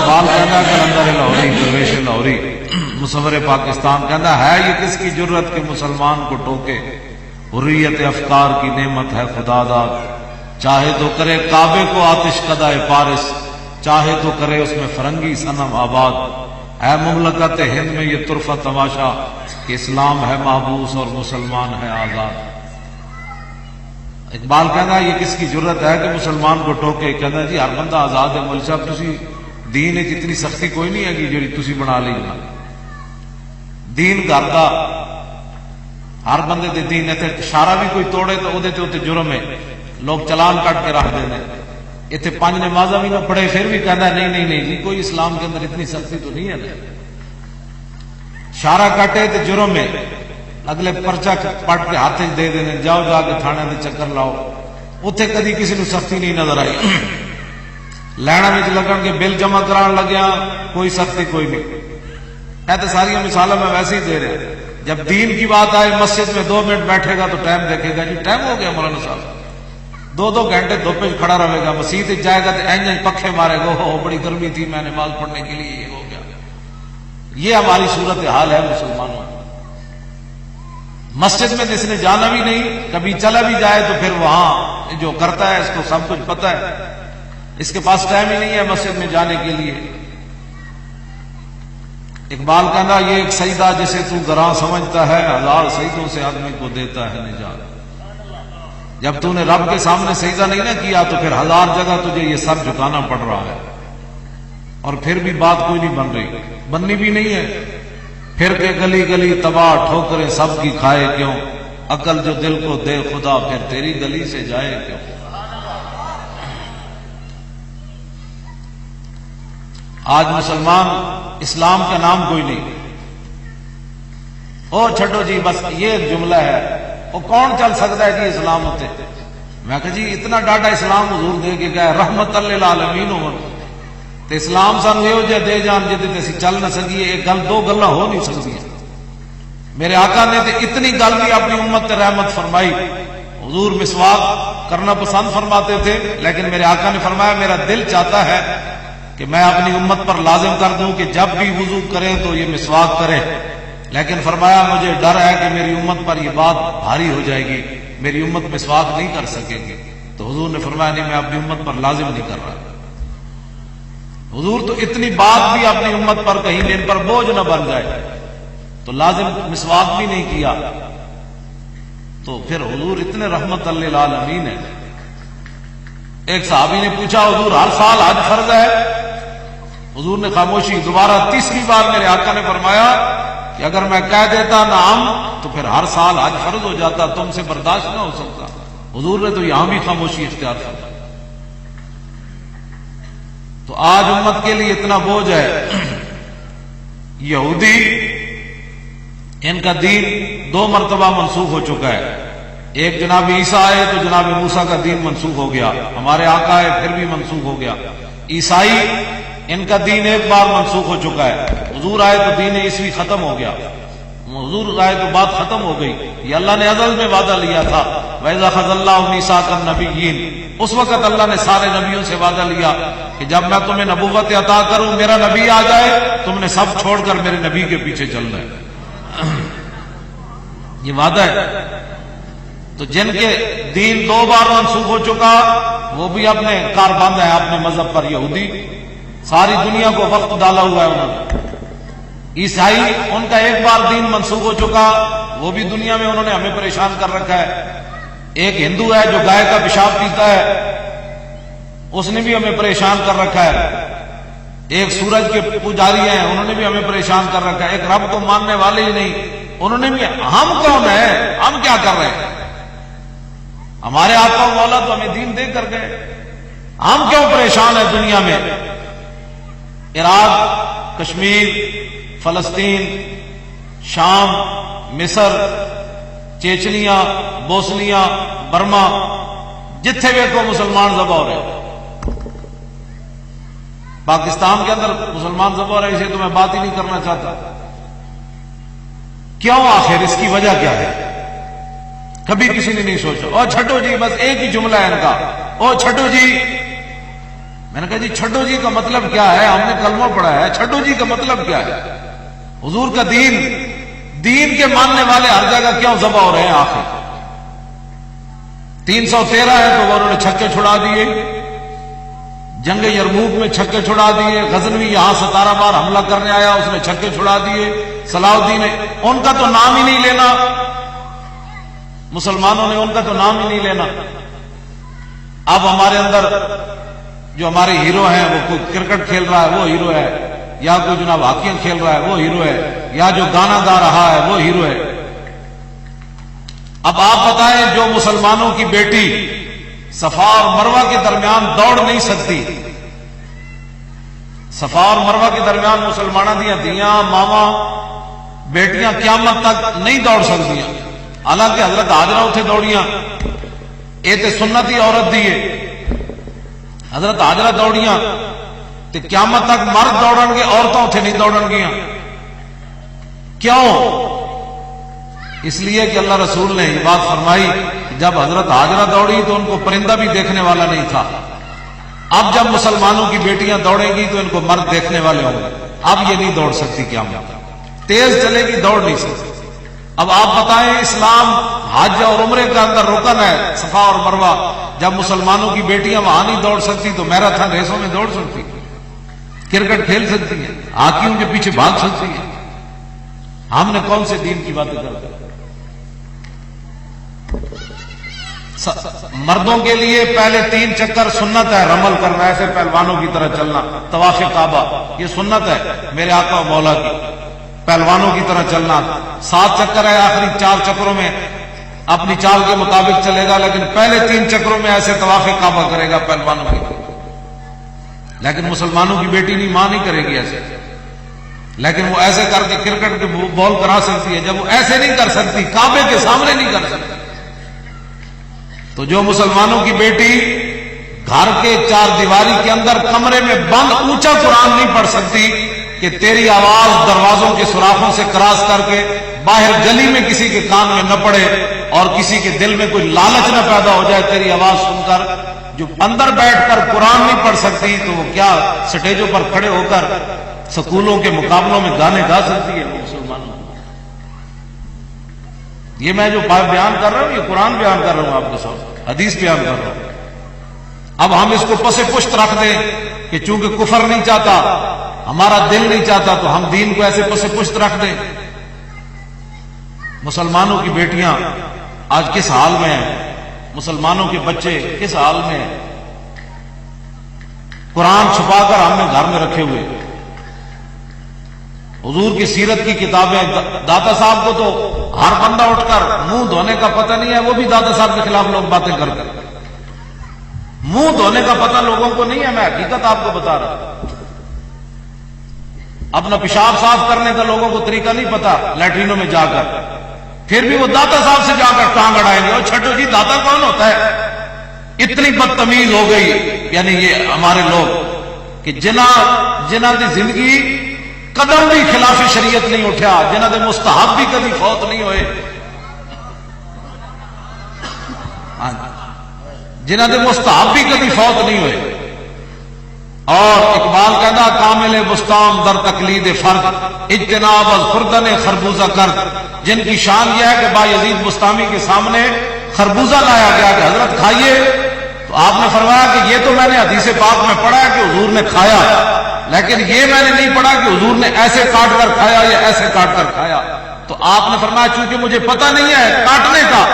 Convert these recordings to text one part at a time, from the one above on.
اقبال کہنا کلندر لاہوری درویش لاہوری مصور پاکستان کہنا ہے یہ کس کی جرت کے مسلمان کو ٹوکے، حریت افکار کی نعمت ہے خدا داد، چاہے تو کرے کعبے کو آتش کدہ پارس، چاہے تو کرے اس میں فرنگی صنم آباد، ہے مملکت ہند میں یہ طرفہ تماشا کہ اسلام ہے محبوس اور مسلمان ہے آزاد۔ اقبال کہنا یہ کس کی جرت ہے کہ مسلمان کو ٹوکے، کہنا جی ہر بندہ آزاد ہے، مول صاحب تسی دین وچ اتنی سختی کوئی نہیں ہے جیڑی تسی بنا لی نا، دین گھر دا ہر بندے دے دین ہے، اشارہ بھی کوئی توڑے تو وہ جرم ہے، لوگ چلان کٹ کے رکھ دیں، اتنے 5 نمازاں بھی نہ پڑھے پھر بھی کہنا ہے نہیں جی کوئی اسلام کے اندر اتنی سختی تو نہیں ہے نا، اشارہ کٹے تو جرم ہے، اگلے پرچہ پڑھ کے ہاتھ دے دینے، جاؤ جا کے تھانے دے چکر لاؤ، اتنے کدی کسی نے سختی نہیں نظر آئی، لینا میں لگن کے بل جمع کران لگیا کوئی سختی کوئی نہیں، ہے تو ساری مثالیں میں ویسے ہی دے رہا، جب دین کی بات آئے مسجد میں 2 منٹ بیٹھے گا تو ٹائم دیکھے گا، جی ٹائم ہو گیا مولانا صاحب، 2 گھنٹے دھوپ پہ کھڑا رہے گا، مسجد جائے گا تو این پکھے مارے گا، ہو بڑی گرمی تھی میں نماز پڑھنے کے لیے یہ ہو گیا۔ یہ ہماری صورت حال ہے مسلمانوں، مسجد میں جس نے جانا بھی نہیں، کبھی چلا بھی جائے تو پھر وہاں جو کرتا ہے اس کو سب کچھ پتہ ہے، اس کے پاس ٹائم ہی نہیں ہے مسجد میں جانے کے لیے۔ اقبال کہنا یہ ایک سجدہ جسے تو گراں سمجھتا ہے، 1000 سجدوں سے آدمی کو دیتا ہے نجات۔ جب تو نے رب کے سامنے سجدہ نہیں نہ کیا تو پھر 1000 جگہ تجھے یہ سر جھکانا پڑ رہا ہے، اور پھر بھی بات کوئی نہیں بن رہی، بننی بھی نہیں ہے۔ پھر کے گلی گلی تباہ ٹھوکریں سب کی کھائے کیوں، عقل جو دل کو دے خدا پھر تیری گلی سے جائے کیوں۔ آج مسلمان اسلام کا نام کوئی نہیں، او چھٹو جی بس یہ جملہ ہے، وہ کون چل سکتا ہے جی اسلام ہوتے؟ میں کہا جی اتنا ڈاٹا اسلام حضور دے کے گئے رحمت للعالمین ہو، تو اسلام سانو یہ جہ دے جان جدے اسی چل نہ سکیے، ایک گل 2 گلاں ہو نہیں سکتی۔ میرے آقا نے تو اتنی گل بھی اپنی امت تے رحمت فرمائی، حضور مسواک کرنا پسند فرماتے تھے، لیکن میرے آقا نے فرمایا میرا دل چاہتا ہے کہ میں اپنی امت پر لازم کر دوں کہ جب بھی وضو کریں تو یہ مسواک کرے، لیکن فرمایا مجھے ڈر ہے کہ میری امت پر یہ بات بھاری ہو جائے گی، میری امت مسواک نہیں کر سکے گی، تو حضور نے فرمایا نہیں میں اپنی امت پر لازم نہیں کر رہا۔ حضور تو اتنی بات بھی اپنی امت پر کہیں ان پر بوجھ نہ بن جائے تو لازم مسواک بھی نہیں کیا، تو پھر حضور اتنے رحمت للعالمین ہے۔ ایک صحابی نے پوچھا حضور ہر سال حج فرض ہے؟ حضور نے خاموشی، دوبارہ 3ری بار میرے آقا نے فرمایا کہ اگر میں کہہ دیتا نعم تو پھر ہر سال حج فرض ہو جاتا، تم سے برداشت نہ ہو سکتا۔ حضور نے تو یہاں بھی خاموشی اختیار کر۔ تو آج امت کے لیے اتنا بوجھ ہے، یہودی ان کا دین 2 مرتبہ منسوخ ہو چکا ہے، ایک جناب عیسیٰ آئے تو جناب موسیٰ کا دین منسوخ ہو گیا، ہمارے آقا آئے پھر بھی منسوخ ہو گیا۔ عیسائی ان کا دین ایک بار منسوخ ہو چکا ہے، حضور آئے تو دین عیسوی ختم ہو گیا، حضور آئے تو بات ختم ہو گئی۔ یہ اللہ نے ازل میں وعدہ لیا تھا، وَإِذَا أَخَذَ اللَّهُ مِيثَاقَ النَّبِيِّينَ، اس وقت اللہ نے سارے نبیوں سے وعدہ لیا کہ جب میں تمہیں نبوت عطا کروں، میرا نبی آ جائے، تم نے سب چھوڑ کر میرے نبی کے پیچھے چلنا ہے، یہ وعدہ ہے۔ تو جن کے دین 2 بار منسوخ ہو چکا وہ بھی اپنے کار بند ہے اپنے مذہب پر، یہودی ساری دنیا کو وقت ڈالا ہوا ہے انہوں نے۔ عیسائی ان کا 1 بار دین منسوخ ہو چکا، وہ بھی دنیا میں انہوں نے ہمیں پریشان کر رکھا ہے۔ ایک ہندو ہے جو گائے کا پیشاب پیتا ہے، اس نے بھی ہمیں پریشان کر رکھا ہے۔ ایک سورج کے پجاری ہیں، انہوں نے بھی ہمیں پریشان کر رکھا ہے۔ ایک رب کو ماننے والے ہی نہیں، انہوں نے بھی، ہم کون ہیں، ہم کیا کر رہے ہیں؟ ہمارے آقا و مولا تو ہمیں دین دے کر گئے، ہم کیوں پریشان ہیں دنیا میں؟ عراق، کشمیر، فلسطین، شام، مصر، چیچنیا، بوسنیا، برما، جتھے ویکھو مسلمان ذبح ہو رہے۔ پاکستان کے اندر مسلمان ذبح ہو رہے، اسے تو میں بات ہی نہیں کرنا چاہتا۔ کیوں آخر اس کی وجہ کیا ہے؟ کبھی کسی نے نہیں سوچا۔ او چھٹو جی بس ایک ہی جملہ ہے ان کا، او چھٹو جی میں نے کہا جی چھڈو جی کا مطلب کیا ہے؟ ہم نے کلمہ پڑھا ہے، چھڈو جی کا مطلب کیا ہے؟ حضور کا دین کے ماننے والے ہر جگہ کیوں ذبح ہو رہے ہیں؟ آخر 313 ہے تو انہوں نے چھکے چھڑا دیے، جنگ یرموک میں چھکے چھڑا دیے، غزنوی یہاں 17 بار حملہ کرنے آیا، اس نے چھکے چھڑا دیے، صلاح الدین نے ان کا تو نام ہی نہیں لینا، مسلمانوں نے ان کا تو نام ہی نہیں لینا۔ اب ہمارے اندر جو ہمارے ہیرو ہیں، وہ کوئی کرکٹ کھیل رہا ہے وہ ہیرو ہے، یا کوئی جناب ہاکیاں کھیل رہا ہے وہ ہیرو ہے، یا جو گانا گا رہا ہے وہ ہیرو ہے۔ اب آپ بتائیں جو مسلمانوں کی بیٹی صفا اور مروہ کے درمیان دوڑ نہیں سکتی، صفا اور مروہ کے درمیان مسلمانوں دیا دیاں ماما بیٹیاں قیامت تک نہیں دوڑ سکتی، حالانکہ حضرت حاجرہ اتنے دوڑیاں، یہ تو سنتی عورت دیے، حضرت حاجرہ دوڑیاں تے قیامت تک مرد دوڑن گے، عورتیں اتنے نہیں دوڑن گیا۔ کیوں؟ اس لیے کہ اللہ رسول نے یہ بات فرمائی کہ جب حضرت حاجرہ دوڑی تو ان کو پرندہ بھی دیکھنے والا نہیں تھا، اب جب مسلمانوں کی بیٹیاں دوڑیں گی تو ان کو مرد دیکھنے والے ہوں گے، اب یہ نہیں دوڑ سکتی، قیامت تیز چلے گی، دوڑ نہیں سکتی۔ اب آپ بتائیں اسلام حج اور عمرے کا اندر رکن ہے صفا اور مروہ، جب مسلمانوں کی بیٹیاں وہاں نہیں دوڑ سکتی تو میراتھن ریسوں میں دوڑ سکتی، کرکٹ کھیل سکتی ہیں، ہاکیوں کے پیچھے بھاگ سکتی ہیں، ہم نے کون سے دین کی باتیں کرتے ہیں؟ مردوں کے لیے پہلے 3 چکر سنت ہے، رمل کرنا، ایسے پہلوانوں کی طرح چلنا، طواف کعبہ یہ سنت ہے میرے آقا و مولا کی، پہلوانوں کی طرح چلنا، 7 چکر ہے، آخری 4 چکروں میں اپنی چال کے مطابق چلے گا، لیکن پہلے 3 چکروں میں ایسے طواف کعبہ کرے گا پہلوانوں کی، لیکن مسلمانوں کی بیٹی نہیں، ماں نہیں کرے گی ایسے، لیکن وہ ایسے کر کے کرکٹ کے بال کرا سکتی ہے، جب وہ ایسے نہیں کر سکتی، کعبے کے سامنے نہیں کر سکتی، تو جو مسلمانوں کی بیٹی گھر کے 4 دیواری کے اندر کمرے میں بند اونچا قرآن نہیں پڑھ سکتی کہ تیری آواز دروازوں کے سوراخوں سے کراس کر کے باہر گلی میں کسی کے کان میں نہ پڑے اور کسی کے دل میں کوئی لالچ نہ پیدا ہو جائے تیری آواز سن کر، جو اندر بیٹھ کر قرآن نہیں پڑھ سکتی تو وہ کیا سٹیجوں پر کھڑے ہو کر سکولوں کے مقابلوں میں گانے گا سکتی ہے؟ وہ مسلمانوں، یہ میں جو بیان کر رہا ہوں یہ قرآن بیان کر رہا ہوں، آپ کے ساتھ حدیث بیان کر رہا ہوں۔ اب ہم اس کو پس پشت رکھ دیں کہ چونکہ کفر نہیں چاہتا، ہمارا دل نہیں چاہتا، تو ہم دین کو ایسے پس پشت رکھ دیں۔ مسلمانوں کی بیٹیاں آج کس حال میں ہیں، مسلمانوں کے بچے کس حال میں ہیں، قرآن چھپا کر ہم نے گھر میں رکھے ہوئے، حضور کی سیرت کی کتابیں، داتا صاحب کو تو ہر بندہ اٹھ کر منہ دھونے کا پتہ نہیں ہے، وہ بھی داتا صاحب کے خلاف لوگ باتیں کر کر، منہ دھونے کا پتہ لوگوں کو نہیں ہے، میں حقیقت آپ کو بتا رہا ہوں، اپنا پیشاب صاف کرنے کا لوگوں کو طریقہ نہیں پتا لیٹرینوں میں جا کر، پھر بھی وہ داتا صاحب سے جا کر ٹانگ اڑائیں گے، اور چھٹو جی داتا کون ہوتا ہے؟ اتنی بدتمیز ہو گئی یعنی یہ ہمارے لوگ کہ جنہ دی زندگی قدم بھی خلاف شریعت نہیں اٹھا، جنہ دے مستحب بھی کبھی فوت نہیں ہوئے، جنہ دے مستحب بھی کبھی فوت نہیں ہوئے، اور اقبال کہنا کامل بستان در تقلید فرد اجتناب از خوردن خربوزہ کرد، جن کی شان یہ ہے کہ بایزید بستامی کے سامنے خربوزہ لایا گیا کہ حضرت کھائیے، تو آپ نے فرمایا کہ یہ تو میں نے حدیث پاک میں پڑھا ہے کہ حضور نے کھایا، لیکن یہ میں نے نہیں پڑھا کہ حضور نے ایسے کاٹ کر کھایا یا ایسے کاٹ کر کھایا، تو آپ نے فرمایا چونکہ مجھے پتہ نہیں ہے کاٹنے کا،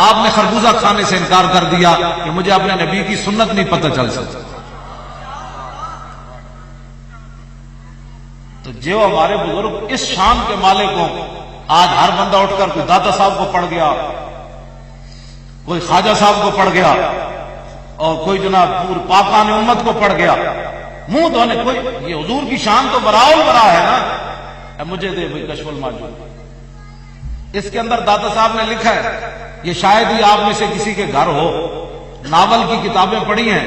آپ نے خربوزہ کھانے سے انکار کر دیا کہ مجھے اپنے نبی کی سنت نہیں پتہ چل سکتی۔ تو جو ہمارے بزرگ اس شان کے مالک ہوں، آج ہر بندہ اٹھ کر کوئی داتا صاحب کو پڑھ گیا، کوئی خواجہ صاحب کو پڑھ گیا، اور کوئی جناب پور پاکان امت کو پڑھ گیا، منہ دھونے کوئی، یہ حضور کی شان تو براؤل برا ہے نا، مجھے دے بھائی کشف الماجد، اس کے اندر داتا صاحب نے لکھا ہے، یہ شاید ہی آپ میں سے کسی کے گھر ہو، ناول کی کتابیں پڑھی ہیں،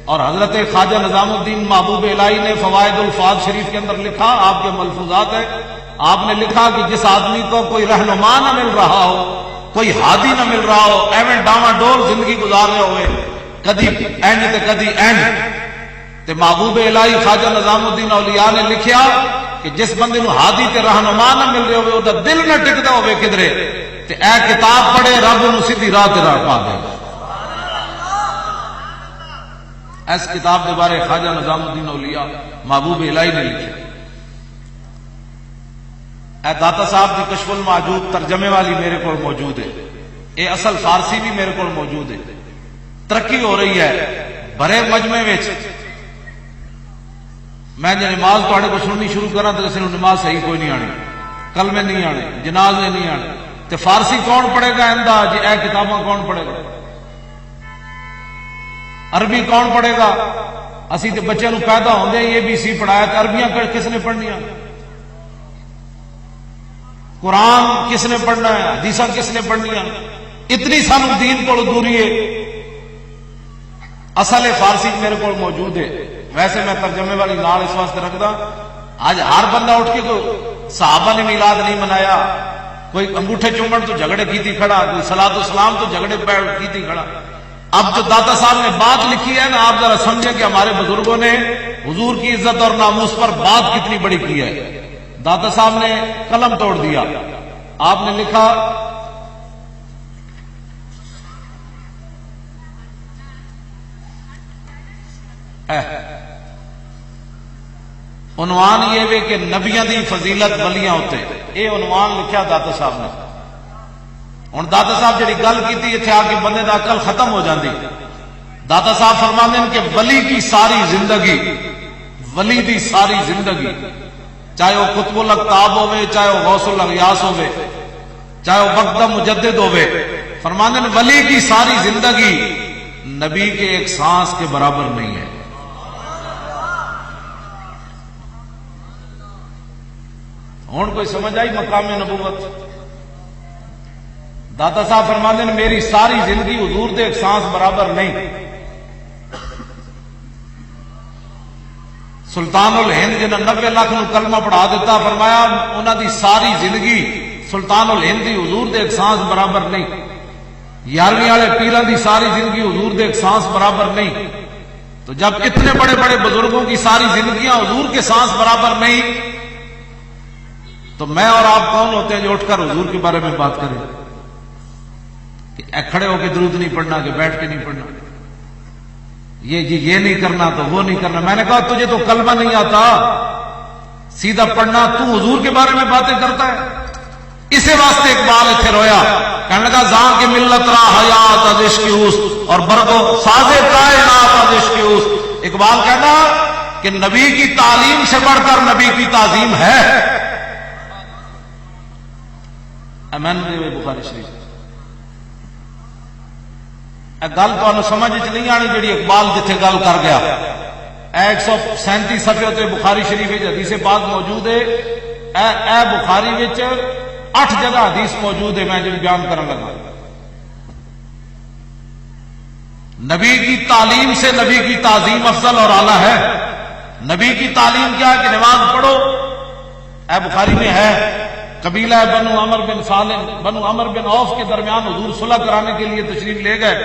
اور حضرت خواجہ نظام الدین محبوب الہی نے فوائد الفاظ شریف کے اندر لکھا، آپ کے ملفوظات ہے، آپ نے لکھا کہ جس آدمی کو کوئی رہنما نہ مل رہا ہو، کوئی ہادی نہ مل رہا ہو، ایویں ڈاواں ڈول زندگی گزار رہے ہوئے، کدی اینڈ تے کدی اینڈ، تے محبوب الہی خواجہ نظام الدین اولیاء نے لکھیا کہ جس بندے نو ہادی تے رہنما نہ مل رہے ہوئے او دا دل نہ ٹکدا ہوئے کدرے تے اے کتاب پڑھے رب نو سیدھی راہ تے راہ پا دے گا۔ اس کتاب کے بارے خواجہ نظام الدین اولیاء محبوب الہی نے لکھا۔ اے داتا صاحب کی کشف المعجوب ترجمے والی میرے کو موجود ہے، اے اصل فارسی بھی میرے کو موجود ہے۔ ترقی ہو رہی ہے بڑے مجمع وچ۔ میں جو نماز تواڈے کو سننی شروع کراں تو کسی نماز صحیح کوئی نہیں آنی، کلمے نہیں آنے، جنازے نہیں آنے، تے فارسی کون پڑھے گا اندہ جی اے کتاباں کون پڑھے گا؟ عربی کون پڑھے گا؟ اسی تے بچے نو پیدا ہوندے اے بی سی پڑھایا تے عربیاں کس نے پڑھنیاں؟ قرآن کس نے پڑھنا ہے؟ حدیثاں کس نے پڑھنیاں؟ اتنی سانو دین کو دوری ہے۔ اصل فارسی میرے کو موجود ہے، ویسے میں ترجمے والی نال اس واسطے رکھدا۔ آج ہر بندہ اٹھ کے کوئی صحابہ نے میلاد نہیں منایا، کوئی انگوٹھے چومن تو جھگڑے کیتی کھڑا، کوئی صلاۃ و سلام تو جھگڑے کیتی کھڑا۔ اب جو داتا صاحب نے بات لکھی ہے نا، آپ ذرا سمجھیں کہ ہمارے بزرگوں نے حضور کی عزت اور ناموس پر بات کتنی بڑی کی ہے۔ داتا صاحب نے قلم توڑ دیا، آپ نے لکھا عنوان یہ وے کہ نبیاں دی فضیلت ولیاں ہوتے، یہ عنوان لکھا داتا صاحب نے۔ ہن داتا صاحب جڑی گل کیتی اتنے آ کے بندے دا عقل ختم ہو جاندی۔ داتا صاحب فرماندے ہیں کہ ولی کی ساری زندگی، ولی دی ساری زندگی، چاہے وہ قطب الاقطاب ہوئے، چاہے وہ غوث الاغیاث ہوئے، چاہے وہ بغداد مجدد ہوئے، فرماندے ہیں ولی کی ساری زندگی نبی کے ایک سانس کے برابر نہیں ہے۔ ہوں کوئی سمجھ آئی مقام نبوت؟ داتا صاحب فرماندے ہیں میری ساری زندگی حضور دے ایک سانس برابر نہیں۔ سلطان الہند جنہاں 90 لاکھ نو کلمہ پڑھا دیتا، فرمایا انہاں دی ساری زندگی سلطان الہند دی حضور دے ایک سانس برابر نہیں۔ 11ویں والے پیراں دی ساری زندگی حضور دے ایک سانس برابر نہیں۔ تو جب اتنے بڑے بڑے بزرگوں کی ساری زندگیاں حضور کے سانس برابر نہیں، تو میں اور آپ کون ہوتے ہیں جو اٹھ کر حضور کے بارے میں بات کریں کہ کھڑے ہو کے درود نہیں پڑھنا، کہ بیٹھ کے نہیں پڑھنا، یہ نہیں کرنا تو وہ نہیں کرنا۔ میں نے کہا تجھے تو کلمہ نہیں آتا، سیدھا پڑھنا، تو حضور کے بارے میں باتیں کرتا ہے۔ اسی واسطے اقبال اتنے رویا، کہنے لگا زاں کی ملت را حیات از عشق اوست اور برگو سازے کائنات از عشق اوست۔ اقبال کہنا کہ نبی کی تعلیم سے بڑھ کر نبی کی تعظیم ہے۔ امین بخاری شریف گل تو سمجھ نہیں آنی جڑی اقبال جتھے گل کر گیا۔ 137 صفحے تے بخاری شریف حدیث پاک موجود ہے۔ اے بخاری وچ 8 جگہ حدیث موجود ہے، میں جو بیان کرنے لگا۔ نبی کی تعلیم سے نبی کی تعظیم افضل اور اعلیٰ ہے۔ نبی کی تعلیم کیا ہے کہ نماز پڑھو، اے بخاری میں ہے، قبیلہ بنو عمر بن سالم، بنو عمر بن عوف کے درمیان حضور صلح کرانے کے لیے تشریف لے گئے،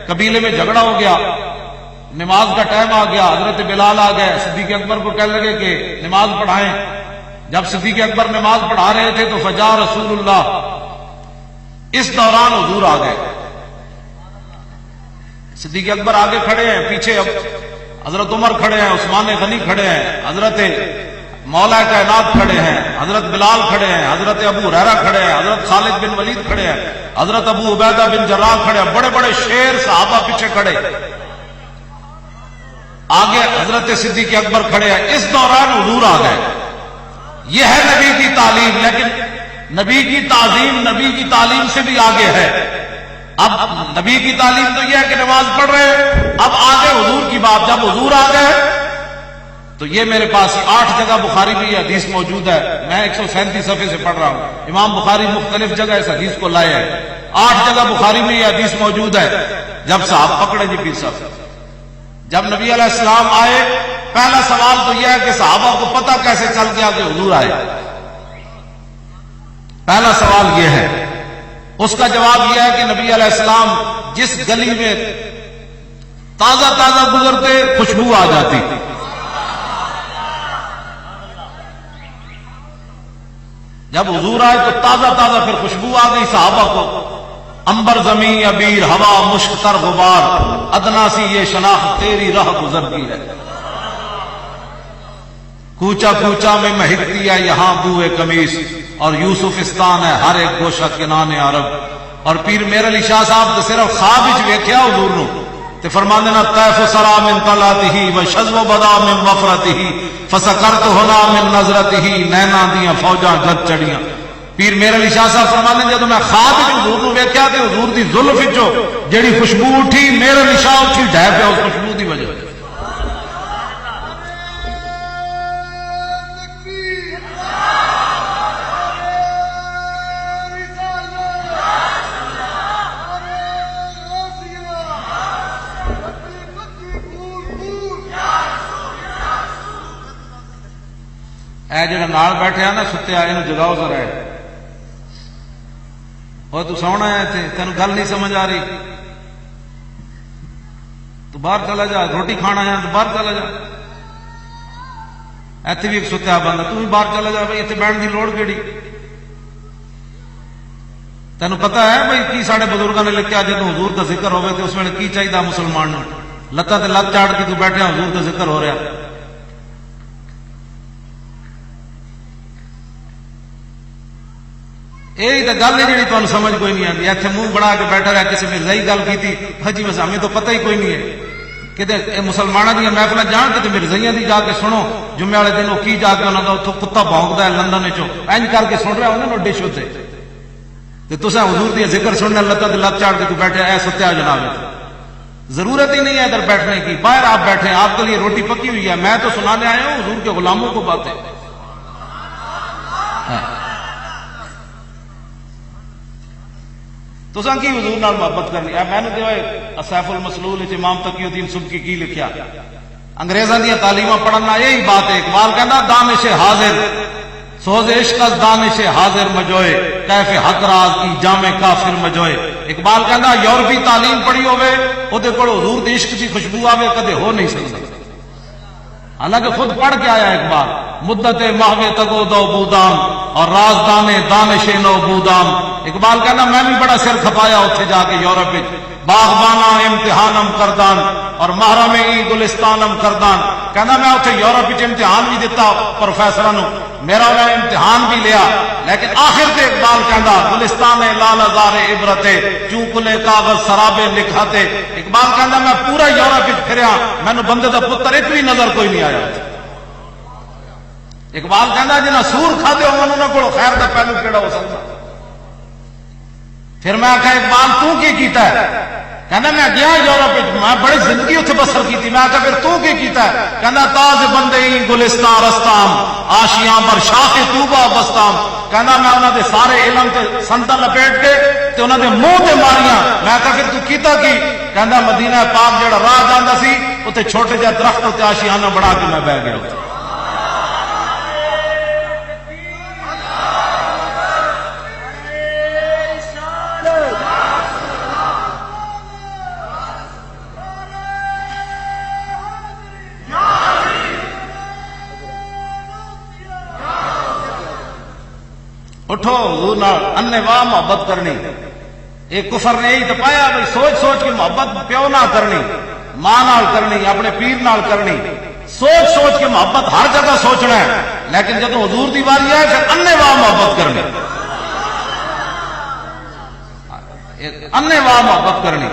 قبیلے میں جھگڑا ہو گیا، نماز کا ٹائم آ گیا، حضرت بلال آ گئے، صدیق اکبر کو کہنے لگے کہ نماز پڑھائیں۔ جب صدیق اکبر نماز پڑھا رہے تھے تو فجا رسول اللہ، اس دوران حضور آ گئے۔ صدیق اکبر آگے کھڑے ہیں، پیچھے حضرت عمر کھڑے ہیں، عثمان غنی کھڑے ہیں، حضرت مولا کائنات کھڑے ہیں، حضرت بلال کھڑے ہیں، حضرت ابو ہریرہ کھڑے ہیں، حضرت خالد بن ولید کھڑے ہیں، حضرت ابو عبیدہ بن جراح کھڑے ہیں، بڑے بڑے شیر صحابہ پیچھے کھڑے، آگے حضرت صدیق اکبر کھڑے ہیں۔ اس دوران حضور آ گئے۔ یہ ہے نبی کی تعلیم، لیکن نبی کی تعظیم نبی کی تعلیم سے بھی آگے ہے۔ اب نبی کی تعلیم تو یہ ہے کہ نماز پڑھ رہے ہیں، اب آگے حضور کی بات۔ جب حضور آ گئے تو یہ میرے پاس 8 جگہ بخاری میں یہ حدیث موجود ہے، میں 137 صفحے سے پڑھ رہا ہوں۔ امام بخاری مختلف جگہ اس حدیث کو لائے ہیں، 8 جگہ بخاری میں یہ حدیث موجود ہے۔ جب صاحب پکڑے جی پیر صاحب، جب نبی علیہ السلام آئے، پہلا سوال تو یہ ہے کہ صحابہ کو پتہ کیسے چل گیا کہ حضور آئے؟ پہلا سوال یہ ہے۔ اس کا جواب یہ ہے کہ نبی علیہ السلام جس گلی میں تازہ تازہ گزرتے خوشبو آ جاتی، جب حضور آئے تو تازہ تازہ پھر خوشبو آ گئی صحابہ کو، امبر زمین ابیر ہوا مشک تر غبار، ادنا سی یہ شناخت تیری راہ گزرتی ہے، کوچا کوچا میں مہکتی ہے یہاں بوئے قمیص، اور یوسفستان ہے ہر ایک گوشہ کنان عرب۔ اور پیر میر علی شاہ صاحب تو صرف خواب وچ ویکھیا حضور نو تے فرماندے نا طیف سرا من طلعته وشذ بدا من وفرته فسکرت ہنا من نظرته، نینا دیاں فوجاں جد چڑیاں۔ پیر میر علی شاہ صاحب فرماندے جدوں میں خواب وچ حضور نو ویکھیا تے حضور دی زلف وچوں جڑی خوشبو اٹھی، میر علی شاہ اٹھی ڈھے پیا اس خوشبو دی وجہ۔ اے جڑا نال بیٹھے نا ستیا، یہ جگاؤ ذرا ہے، اور تو سونا ہے تے تینوں گل نہیں سمجھ آ رہی تو باہر چلا جا، روٹی کھانا ہے تو باہر چلا جا، ایتھے بھی ایک ستیا بندہ، تو بھی باہر چلا جا بھائی، اتنے بیٹھنے کی لوڑ کیڑی؟ تینوں پتا ہے بھائی کی سارے بزرگوں نے لکھا جب حضور کا ذکر ہوئے تو اس ویلے کی چاہیے مسلمان نو؟ لتاں تے لت چاڑ کے تو بیٹھے حضور کا ذکر ہو رہا۔ یہی تو گل ہے جی تمہیں سمجھ کوئی نہیں آتی، اتنے منہ بنا کے بیٹھا رہا، کسی مرزائی گل کی حجی بس ہمیں تو پتہ ہی کوئی نہیں ہے کہ مسلمانوں دیا محفل جان کے مرزائیاں دی جا کے سنو، جمعے والے دن وہ کی جا کے انہوں کا اتوں کتا بھونکتا ہے لندن چنج کر کے سن رہا انہوں ڈش ہوتے تو تصا حضور دیا ذکر سننا لت لت چاڑ کے تو بیٹھے اے ستیا جناب، ضرورت ہی نہیں ہے ادھر بیٹھنے کی، باہر آپ بیٹھے، آپ کے لیے روٹی پکی ہوئی ہے، میں تو سنانے آیا ہوں حضور کے غلاموں کو باتیں۔ تو کی حضور نال محبت کرنی ہے؟ میں نے سیف المسلول امام تقی الدین سبکی کی لکھیا، انگریزاں دیا تعلیماں پڑھنا یہی بات ہے۔ اقبال کہنا دانش حاضر سوز عشق از دانش حاضر مجوئے، کیف حق راز کی جامع کافر مجوئے۔ اقبال کہنا یورپی تعلیم پڑھی ہوئے وہ کول حضور دی عشق کی خوشبو آوے کدے ہو نہیں سکتا، حالانکہ خود پڑھ کے آیا اقبال، مدت ماہوے تگو دو بودام اور رازدانے دانش نو بودام۔ اقبال کہنا میں بھی بڑا سر کھپایا اتنے جا کے یورپ، باغبانہ امتحانم کردان اور محرم ای گلستانم کردان۔ کہنا میں اتنے یورپ امتحان بھی دیتا پروفیسروں، میرا میں امتحان بھی لیا، لیکن آخر تے اقبال کہنا گلستان لال ہزار عبرت چوں کلے کاغذ سرابے لکھاتے۔ اقبال کہنا میں پورا یورپ پھریا، مینوں بندے دا پتر ایک بھی نظر کوئی نہیں آیا۔ اقبال کہنا جنہیں سور کھاتے ہو انہوں کو خیر دا پہلو کیڑا ہو سکتا۔ پھر میں آخا اقبال تو کی کیتا ہے؟ کہنا میں گیا یورپ، میں بڑی زندگی اتنے بسر کی تھی۔ میں آخا پھر تو کی کیتا ہے؟ کہنا تاز بندے گلستان رستام آشیاں بر شاخ طوبہ بستام۔ کہنا میں انہوں دے سارے علم تے سنتا لپیٹ کے تے انہوں دے منہ تے ماریاں۔ میں آخا پھر تو کیتا کی؟ کہنا مدینہ پاک جڑا راہ جاندا سی اتنے چھوٹے جہے درخت تے آشیانہ بنا کے میں بہ گیا۔ اٹھو حضور نال انے واہ محبت کرنی، ایک کفر نے یہی تو پایا بھائی سوچ سوچ کے محبت پیو نہ کرنی، ماں نال کرنی، اپنے پیر نال کرنی، سوچ سوچ کے محبت ہر جگہ سوچنا ہے، لیکن جب حضور دی واری آئے پھر انے واہ محبت کرنی، انے واہ محبت کرنی۔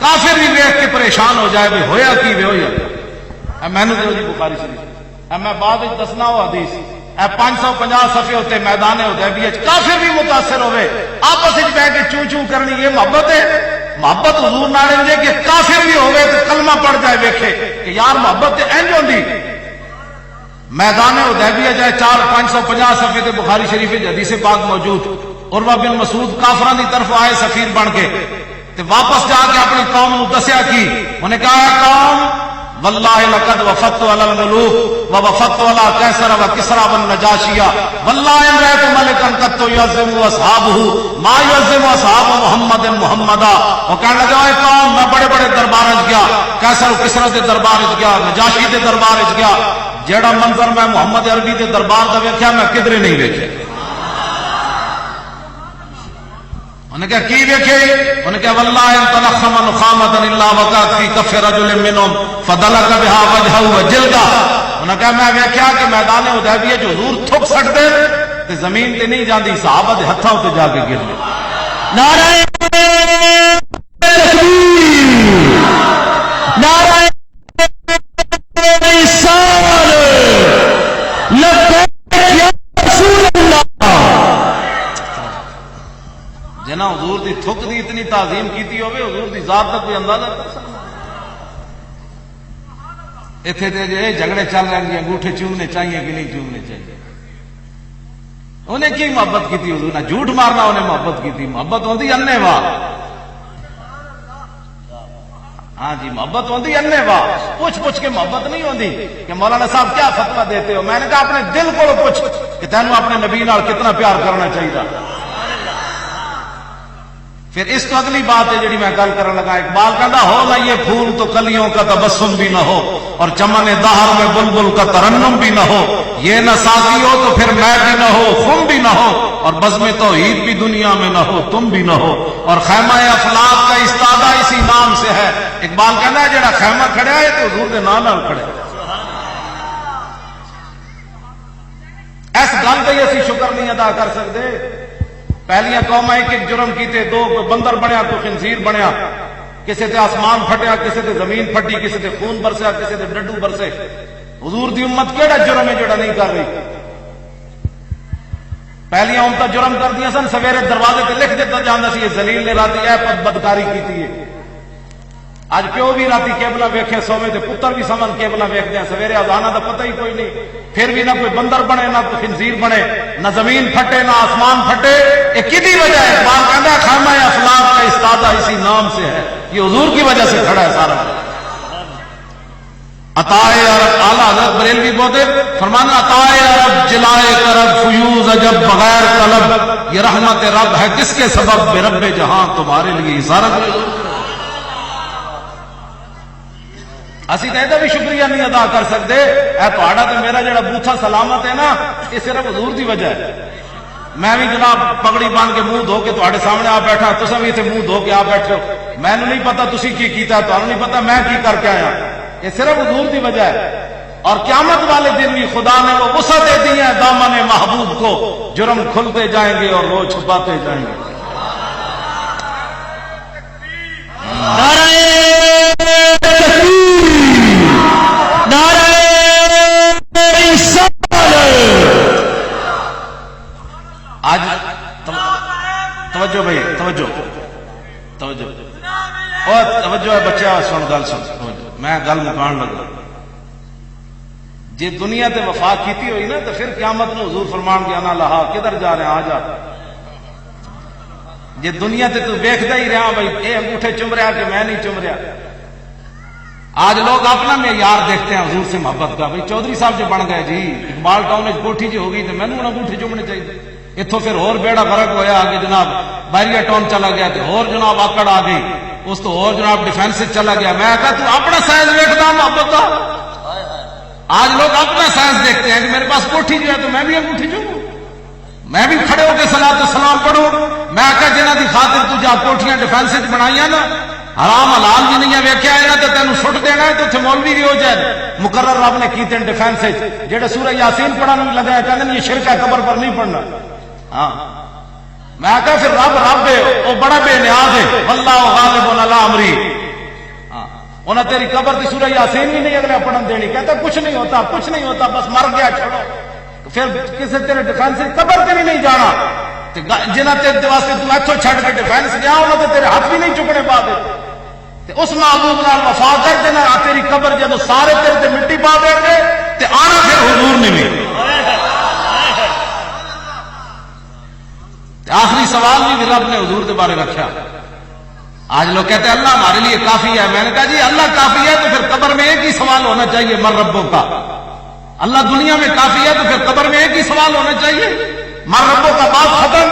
کافر بھی دیکھ کے پریشان ہو جائے بھائی ہویا کی وے ہویا۔ میں نے جی بخاری شریف میں بعد دسنا ہو حدیث 550 صفحے ہوتے میدان حدیبیہ کافر بھی متاثر ہوئے، آپس بہ کے چوں چوں کرنی، یہ محبت ہے؟ محبت حضور نال ہے کہ کافر بھی ہوئے تو کلمہ پڑھ جائے ویکھے کہ یار محبت انج ہوندی۔ میدان حدیبیہ جائے 550 صفحے تے بخاری شریف حدیث پاک موجود، عروہ بن مسعود کافراں دی طرف آئے سفیر بن کے تے واپس جا کے اپنی قوم نو دسیا کی انہیں کہا قوم واللہ لقد وفدت علی الملوک ووفدت علی کیسر وکسرا والنجاشیہ واللہ ان رأیت ملکا قد یعظم اصحابہ ما یعظم اصحاب محمد محمدا۔ وہ کہنے لگا اے قوم میں بڑے بڑے دربار گیا، کیسر و کسرا دے دربار گیا، نجاشی دے دربار گیا، جیڑا منظر میں محمد عربی دے دربار دا ویکھیا میں کدھر نہیں ویکھیا۔ انہیں کہا کی ویکھے؟ انہیں کہا واللہ ان تنخم نخامتا الا وقعت فی کف رجل منہم فدلک بها وجهه وجلدہ. انہیں کہا میں ویکھیا کہ میدان حدیبیہ جو حضور تھک سکتے تے زمین تے نہیں جاندی، صحابہ دے ہتھاں تے جا کے گر گئے. نعرہ تکبیر، نعرہ رسالت، لبیک یا رسول اللہ. جنا حضور دی تھک دی اتنی تعظیم کیتی ہوئے، حضور دی ذات کا کوئی اندازہ کر سکتا؟ اتنے تے جو جھگڑے چل رہے ہیں انگوٹھے چومنے چاہیے کہ نہیں چومنے چاہیے. انہیں کی محبت کی تھی حضور نے؟ جھوٹ مارنا انہیں محبت کی تھی. محبت ہوتی انے واہ. ہاں جی محبت ہوتی انے واہ، پوچھ پوچھ کے محبت نہیں ہوتی کہ مولانا صاحب کیا فتویٰ دیتے ہو. میں نے کہا اپنے دل کو پوچھ کہ تینوں اپنے نبی نال کتنا پیار کرنا چاہیے. پھر اس تو اگلی بات ہے جڑی میں گل کرنے لگا. اقبال کہتا ہو نہ یہ پھول تو کلیوں کا تبسم بھی نہ ہو، اور چمن دہر میں بلبل کا ترنم بھی نہ ہو. یہ نہ ساقی ہو تو پھر میں بھی نہ ہو، خم بھی نہ ہو، اور بزم توحید بھی دنیا میں نہ ہو، تم بھی نہ ہو. اور خیمہ افلاق کا استادہ اسی نام سے ہے. اقبال کہتا ہے جڑا خیمہ کھڑا ہے تو حضور کے نام نال کھڑا ہے. اس گل کا اسی شکر نہیں ادا کر سکتے. پہلیاں قوم ایک ایک جرم کیتے، دو کوئی بندر بنیا تو خنزیر بنیا، کسی تے آسمان پھٹیا، کسی تے زمین پھٹی، کسی تے خون برسیا، کسی تے ڈڈو برسے. حضور دی امت کیڑا جرم ہے جڑا نہیں کر رہی؟ پہلیاں امت جرم کر دیا سن، سویرے دروازے تے لکھ دیتا جانا سی یہ ذلیل نے راتی اے بدکاری کیتی ہے. اج پیو بھی راتی کیبلا ویکھے سوے تے پتر بھی سمن کیبلا ویکھدے ہیں. سویرے اذانہ دا پتہ ہی کوئی نہیں، پھر بھی نہ کوئی بندر بنے، نہ کوئی خنزیر بنے، نہ زمین پھٹے، نہ آسمان پھٹے. یہ کدی وجہ ہے؟ اقبال کہتا ہے خیمہ افلاق کا استادہ اسی نام سے ہے. یہ حضور کی وجہ سے کھڑا ہے سارا. عطائے عرب اعلیٰ حضرت بریلوی بولتے فرمانا عطائے عرب جلائے کرب فیوز عجب بغیر طلب. یہ رحمت رب ہے کس کے سبب؟ بے رب جہاں تمہارے لیے اشارت. اسی تو یہ بھی شکریہ نہیں ادا کر سکتے. اے تہاڈا تے میرا جڑا بوتھا سلامت ہے نا، یہ صرف حضور دی وجہ ہے. میں بھی جناب پگڑی باندھ کے منہ دھو کے تہاڈے سامنے آ بیٹھا، تساں بھی اتنے منہ دھو کے آ بیٹھے ہو. میں نے نہیں پتا تسی کی کیتا، تہانوں نہیں پتا میں کی کر کے آیا. یہ صرف حضور دی وجہ ہے. اور قیامت والے دن بھی خدا نے وہ وسعتیں دی ہیں دامن محبوب کو، جرم کھلتے جائیں گے اور روز چھپاتے جائیں گے. آج توجہ بھائی، توجہ توجہ اور توجہ ہے بچہ، سن گل سن. میں گل مکان لگا. جی دنیا تے وفا کیتی ہوئی نا تو پھر قیامت نو حضور فرمان گیا انا لہا، کدھر جا رہے ہیں آ جا. جی دنیا تے تو ویکھدا ہی رہا بھائی اے انگوٹھے چم رہا کہ میں نہیں چم رہا. آج لوگ اپنا معیار دیکھتے ہیں حضور سے محبت کا. بھائی چودھری صاحب جو بن گئے جی، اقبال ٹاؤن کوٹھی جو ہوگی تو میں نے انگوٹھے چومنے چاہیے. اتوں پھر اور بیڑا فرق ہویا آگے جناب بحریہ ٹاؤن چلا گیا تو اور جناب آکڑ آ گئی، اس تو اور جناب ڈیفینس چلا گیا. میں کہا تو اپنا سائز دیکھتا محبت کا. آج لوگ اپنا سائز دیکھتے ہیں کہ میرے پاس کوٹھی جو ہے تو میں بھی انگوٹھی چوموں، میں بھی کھڑے ہو کے صلاۃ و سلام پڑھوں. میں کہا جنہ کی خاطر تجھے کوٹھیاں ڈیفینس بنائی نا، حرام حلال بھی نہیں ویکھیا ہے تو تینوں سٹ دینا ہے. تو اتنے مولوی بھی ہو جائے مقرر رب نے کیتے ڈیفینس جہاں سورہ یاسین پڑھنے لگا ہے کہتے ہیں یہ شرک ہے قبر پر نہیں پڑھنا. ہاں میں کہا پھر رب رب ہے وہ بڑا بے نیاز ہے، واللہ غالب علی امری. انہیں تیری قبر کی سورہ یاسین بھی نہیں اگلے پڑھن دینی. کہتا کچھ نہیں ہوتا، کچھ نہیں ہوتا، بس مر گیا چھوڑو. پھر کسی تیرے ڈیفینس قبر تے بھی نہیں جانا. جنہ تیرے واسطے تو اتوں چھڈ کے ڈیفینس گیا انہوں نے تیرے ہاتھ بھی نہیں چکنے پا دے. اس محبوب نال وفا کر دینا. تیری قبر جدو سارے تیرے تے مٹی پا دیں گے تے آنا پھر حضور نے بھی. آخری سوال بھی رب نے حضور کے بارے رکھا. آج لوگ کہتے ہیں اللہ ہمارے لیے کافی ہے. میں نے کہا جی اللہ کافی ہے تو پھر قبر میں ایک ہی سوال ہونا چاہیے من ربوں کا. اللہ دنیا میں کافی ہے تو پھر قبر میں ایک ہی سوال ہونا چاہیے من ربوں کا. بات ختم.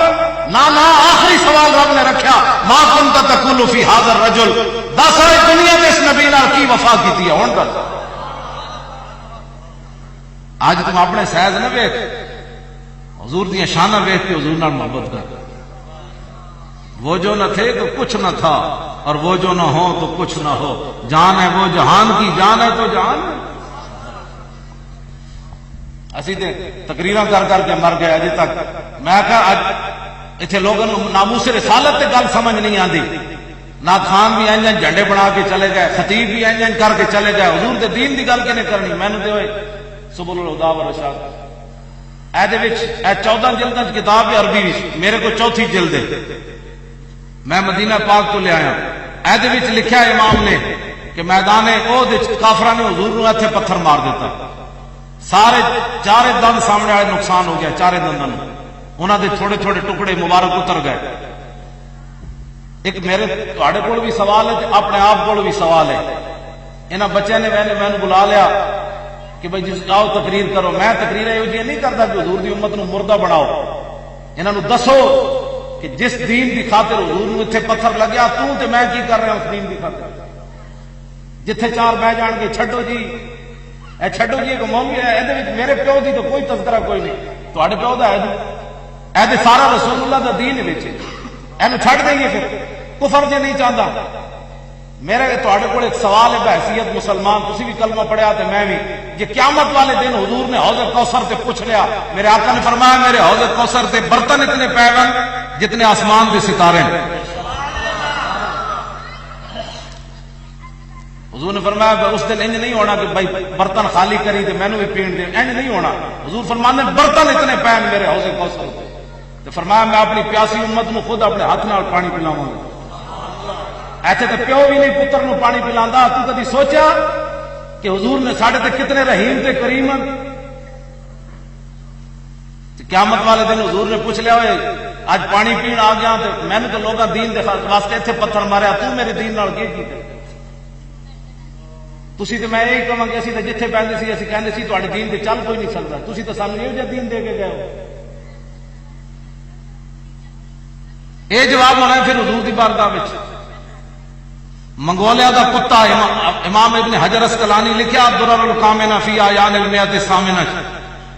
نہ آخری سوال رب نے رکھا ما کنت تقول فی ھذا الرجل. دس دنیا میں اس نبی نال کی وفا کی ہے. ہوں دس آج تم اپنے سائز نہ ویکھ، حضور دیا شانہ ویکھ کے حضور نال محبت کر. وہ جو نہ تھے تو کچھ نہ تھا، اور وہ جو نہ ہو تو کچھ نہ ہو، جان ہے وہ جہان کی، جان ہے تو جہان ہے۔ اسی تے تقریراں کر کر کے مر گئے اجے تک۔ میں کہا اج اتنے لوگوں ناموس رسالت تے گل سمجھ نہیں آتی، نہ خان بھی انج جھنڈے بنا کے چلے گئے، خطیب بھی انج کر کے چلے گئے، حضور دے دین دی گل کنے کرنی؟ میں نے تے ہوئے سبل الہدی والرشاد اے 14 جلداں کتاب ہے عربی وچ، میرے کو چوتھی جلد ہے، میں مدینہ پاک تو لے آیا۔ اے وچ لکھا ہے امام نے کہ میدان احد وچ کافراں نے حضور نو ایتھے پتھر مار دیتا، سارے چارے دند سامنے والے نقصان ہو گیا، چارے دنداں نوں انہاں دے تھوڑے تھوڑے ٹکڑے مبارک اتر گئے۔ ایک میرے تواڈے کول بھی سوال ہے تے اپنے آپ کول بھی سوال ہے۔ انہاں بچیاں نے میں بلا لیا کہ بھائی جس آؤ تقریر کرو، میں تقریر یہ نہیں کرتا کہ حضور دی امت نو مردہ بناؤ، انہاں نو دسو کہ جس دین دی خاطر حضور نو اتنے پتھر لگیا، تو تے میں کی کر رہا اس دین دی خاطر؟ جتھے چار بہ جان کے چھڈو جی، اے چھڈو جی ایک مومی ہے، اے میرے پیو دی تو کوئی تذکرہ کوئی نہیں، تواڈے پیو دا ہے جی، اے تے سارا رسول اللہ دا دین وچ، اینو چھڈ دئیے پھر کفر جے نہیں چاہتا۔ میرا تواڈے کول ایک سوال ہے بحیثیت مسلمان، تسی بھی کلمہ پڑھیا تے میں بھی، جے قیامت والے دن حضور نے حوض کوثر تے پوچھ لیا، میرے آقا نے فرمایا میرے حوض کوثر تے برتن اتنے پے ون جتنے آسمان دے ستارے ہیں۔ حضور نے فرمایا کہ اس دن انج نہیں ہونا کہ بھائی برتن خالی کری تے مینوں بھی پین دے، انج نہیں ہونا۔ حضور فرماندے برتن اتنے پے میرے حوض کوثر تے فرمایا میں اپنی پیاسی امت نو خود اپنے ہاتھ نال پانی پلاواں گا۔ ایتھے تے پیو بھی نہیں پتر نو پانی پلاندا، تو کدی سوچیا کہ حضور نے ساڈے تے کتنے رحیم تے کریم ہیں؟ قیامت والے دن حضور نے پوچھ لیا ہوئے اج پانی پین آ گیا تے میں نے تو لوگاں دین دے واسطے ایتھے پتھر ماریا، تو میرے دین نال کی کیتا؟ تسی تے میں یہی کہاں کہ اسی تے جتھے پہندے سی اسی کہندے سی تواڈے دین تے چل کوئی نہیں سکدا، تسی تے سانوں یہ جا دین دے کے گئے ہو۔ یہ جواب ہونا ہے پھر حضور دی بارگاہ وچ۔ منگولیا دا کتا امام ابن حجر اسقلانی لکھیا درر الکامنہ فی آیان المئۃ الثامنہ،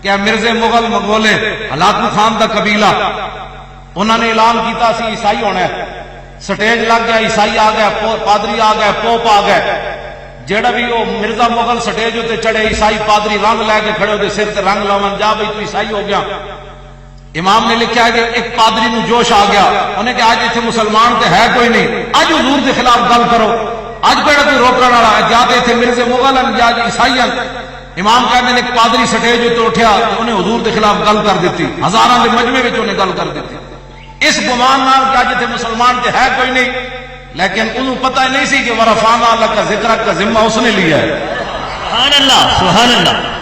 کہ مرزے مغل منگولے ہلاکو خان دا قبیلہ، انہوں نے اعلان کیتا سی عیسائی ہونا ہے، سٹیج لگ گیا، عیسائی آ گیا، پادری آ گئے، پوپ آ گئے، جیڑا بھی وہ مرزا مغل سٹیج تے چڑھے، عیسائی پادری رنگ لے کے کھڑے ہوتے سر تے رنگ لاون، جا بھائی تو عیسائی ہو گیا۔ امام نے لکھا ہے کہ ایک پادری نو جوش آ گیا، انہیں کہ آج اتنے مسلمان تے ہے کوئی نہیں، اج حضور دے خلاف گل کرو، اج کہڑا کوئی روکن والا ہے، جا تے اتنے مرزے مغل ہیں یا عیسائی ہیں۔ امام کہتے ہیں ایک پادری سٹیج تے اٹھیا، انہیں حضور دے خلاف گل کر دیتی، ہزاراں دے مجمع وچ انہیں گل کر دیتی، اس گمان نال کہ اج اتنے مسلمان تے ہے کوئی نہیں، لیکن انہوں پتہ نہیں سی کہ ورفعنا لک ذکرک کا ذمہ اس نے لیا ہے۔ سبحان اللہ سبحان اللہ۔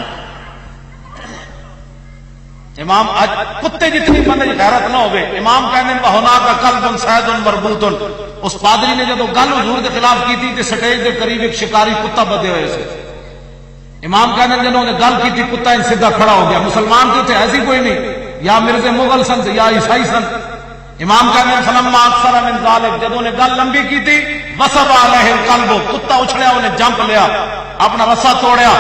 امام اج کتے جتنی بندے غیرت نہ ہوئے، امام کہنے ہونا کا قلب سید مربوط، اس پادری نے جدو گل حضور کے خلاف کی تھی تے سٹیج کے قریب ایک شکاری کتا بدے ہوئے سے، امام کہنے جنہوں نے گل کی تھی کتا ان سیدھا کھڑا ہو گیا، مسلمان تو تھے ایسی کوئی نہیں، یا مرزے مغل سن یا عیسائی سن۔ امام کہنے فلما اکثر من ذالک، جدوں نے گل لمبی کی تھی وصب علیہ القلب، کتا اچھڑیا، انہیں جمپ لیا، اپنا رسا توڑیا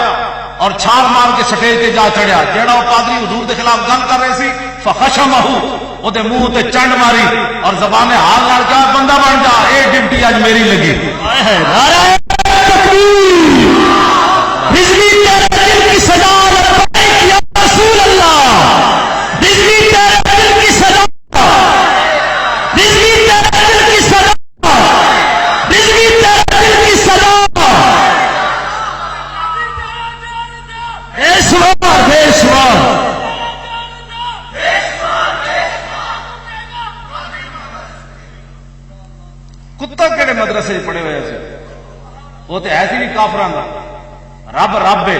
اور چھال مار کے سٹیج تے جا چڑھیا، جیڑا وہ پادری حضور دے خلاف گل کر رہے سی فخشمہ، او دے منہ تے چنڈ ماری اور زبان حال نال کہا بندہ بن جا، اے ڈیوٹی اج میری لگی۔ نعرہ تکبیر، رضوی تیرے دل کی سجا لبیک یا رسول اللہ، رضوی تیرے دل کی سجا، رضوی تیرے دل کی سجا، رضوی تیرے دل کی سجا، بے شمار بے شمار۔ کتا کہڑے مدرسے پڑھے ہوئے سے، وہ تو ایسی بھی کافراں دا رب رب ہے،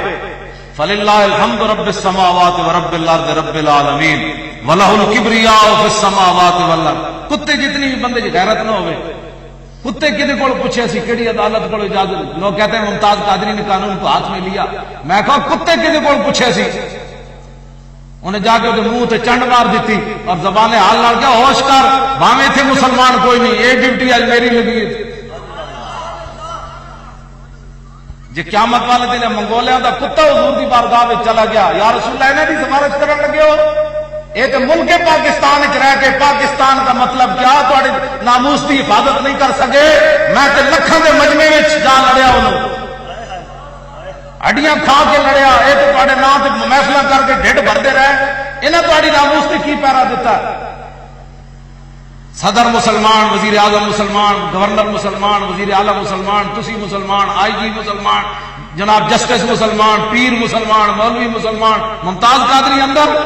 فللہ الحمد رب السماوات ورب الارض رب العالمین ولہ الکبریاء فی السماوات والارض۔ کتے جتنی بھی بندے غیرت نہ ہوئے، کتے کدے کول پوچھے سی کیڑی عدالت کول اجازت، لوگ کہتے ہیں ممتاز قادری نے قانون کو ہاتھ میں لیا، میں کہا کتے کدے کول پوچھے سی، انہیں جا کے منہ تے چنڈ مار دیتی اور زبان حال نال کیا ہوش کر، بھاویں تھے مسلمان کوئی نہیں، یہ ڈیوٹی اج میری لگی ہے۔ جی قیامت والے دن منگولیا دا کتا حضور دی بارگاہ وچ چلا گیا، یا رسول اللہ انہاں دی سفارش کرن لگے ہو، یہ تو ملک پاکستان رہ کے پاکستان کا مطلب کیا تھوڑے ناموس کی حفاظت نہیں کر سکے. میں تو لکھاں دے مجمے میں جا لڑیا انہوں ہڈیاں کھا کے لڑیا. یہ تو تھوڑے نام سے محفل کر کے ڈھڈ بھرتے رہے. انہیں تھوڑی ناموس کی پیرا دیتا. صدر مسلمان، وزیر اعظم مسلمان، گورنر مسلمان، وزیر اعلی مسلمان، تسی مسلمان، آئی جی مسلمان، جناب جسٹس مسلمان، پیر مسلمان، مولوی مسلمان، ممتاز قادری اندر.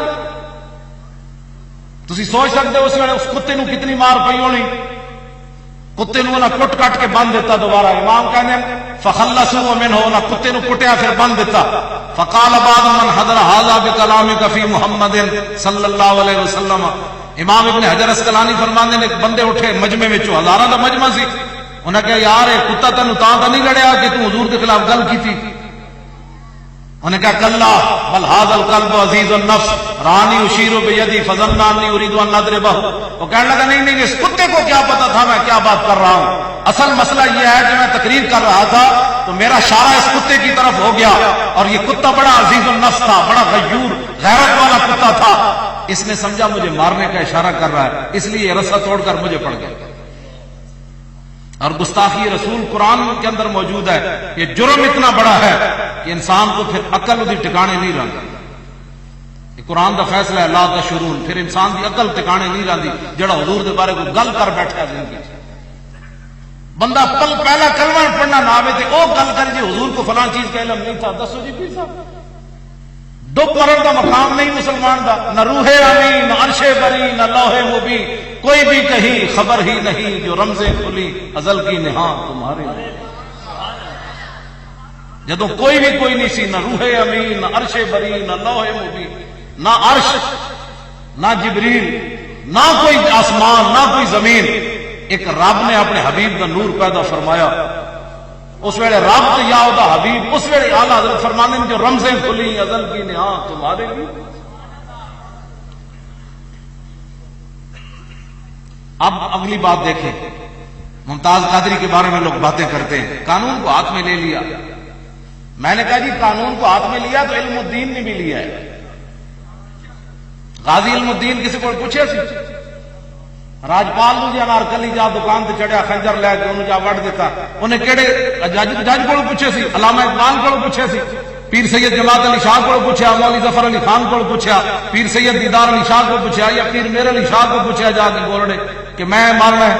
تسی سوچ سکتے ہو اس ویلے اس کتے نو کتنی مار پئی ہونی. کتے نو نہ کٹ کٹ کے بند دیتا دوبارہ. امام کہنے فخلصوا منه نہ کتے نو کٹیا پھر بند دیتا. فقال بعض من حضر هذا بكلامك في محمد صلی اللہ علیہ وسلم. امام ابن حجر اسقلانی فرماندے نے بندے اٹھے مجمع وچ، ہزاراں دا مجمع سی. انہاں کہا یار یہ کتا تینوں تاں نہیں لڑیا کہ تو حضور کے خلاف گل کی تھی. انہوں نے کہا کلا بل هذا القلب عزیز النفس رانی اشیر بیدی فظننی اريد ان اضربه. وہ کہنے لگا نہیں اس کتے کو کیا پتا تھا میں کیا بات کر رہا ہوں. اصل مسئلہ یہ ہے کہ میں تقریر کر رہا تھا تو میرا اشارہ اس کتے کی طرف ہو گیا اور یہ کتا بڑا عزیز النفس تھا، بڑا غیور غیرت والا کتا تھا. اس نے سمجھا مجھے مارنے کا اشارہ کر رہا ہے، اس لیے یہ رسا توڑ کر مجھے پڑ گیا. اور گستاخی رسول قرآن کے اندر موجود ہے. یہ جرم اتنا بڑا ہے کہ انسان کو پھر عقل ادھی ٹکانے نہیں رہتی. یہ قرآن کا فیصلہ ہے لا تشعرون. پھر انسان کی عقل ٹکانے نہیں رہتی جڑا حضور کے بارے کو گل کر بیٹھا زندگی. بندہ پہلا کلمہ پڑھنا نہ آئے تو وہ گل کر جی حضور کو فلاں چیز کا علم نہیں تھا. دسو جی پیر صاحب ڈب مرن کا مقام نہیں مسلمان دا. نہ روح امین، نہ عرش بری، نہ لوح مبین، کوئی بھی کہیں خبر ہی نہیں جو رمزیں کھلی ازل کی نہاں تمہارے. جدو کوئی بھی کوئی نہیں سی، نہ روح امین، نہ عرش بری، نہ لوح مبین، نہ عرش، نہ جبریل، نہ کوئی آسمان، نہ کوئی زمین. ایک رب نے اپنے حبیب کا نور پیدا فرمایا. اس ویلے رب تو یا ہوتا حبیب، اس ویلے اعلیٰ حضرت فرمانے میں جو رمزیں کھلی ازل کی نہاں تمہارے لیے. اب اگلی بات دیکھیں. ممتاز قادری کے بارے میں لوگ باتیں کرتے ہیں قانون کو ہاتھ میں لے لیا. میں نے کہا جی قانون کو ہاتھ میں لیا تو علم الدین نے بھی لیا ہے. غازی علم الدین کسی کو پوچھے سی راجپال نو جی انارکلی جا دکان تے چڑھیا خنجر لے کے انہوں جا وڈ دیتا. انہیں کہڑے جج کو پوچھے سی، علامہ اقبال کو پوچھے سی، پیر سید جماعت علی شاہ کو پوچھا، مولوی ظفر علی خان کو پوچھا، پیر سید دیدار علی شاہ کو پوچھا یا پیر میر علی شاہ کو پوچھا جا کے بولنے کہ میں مارنا ہے.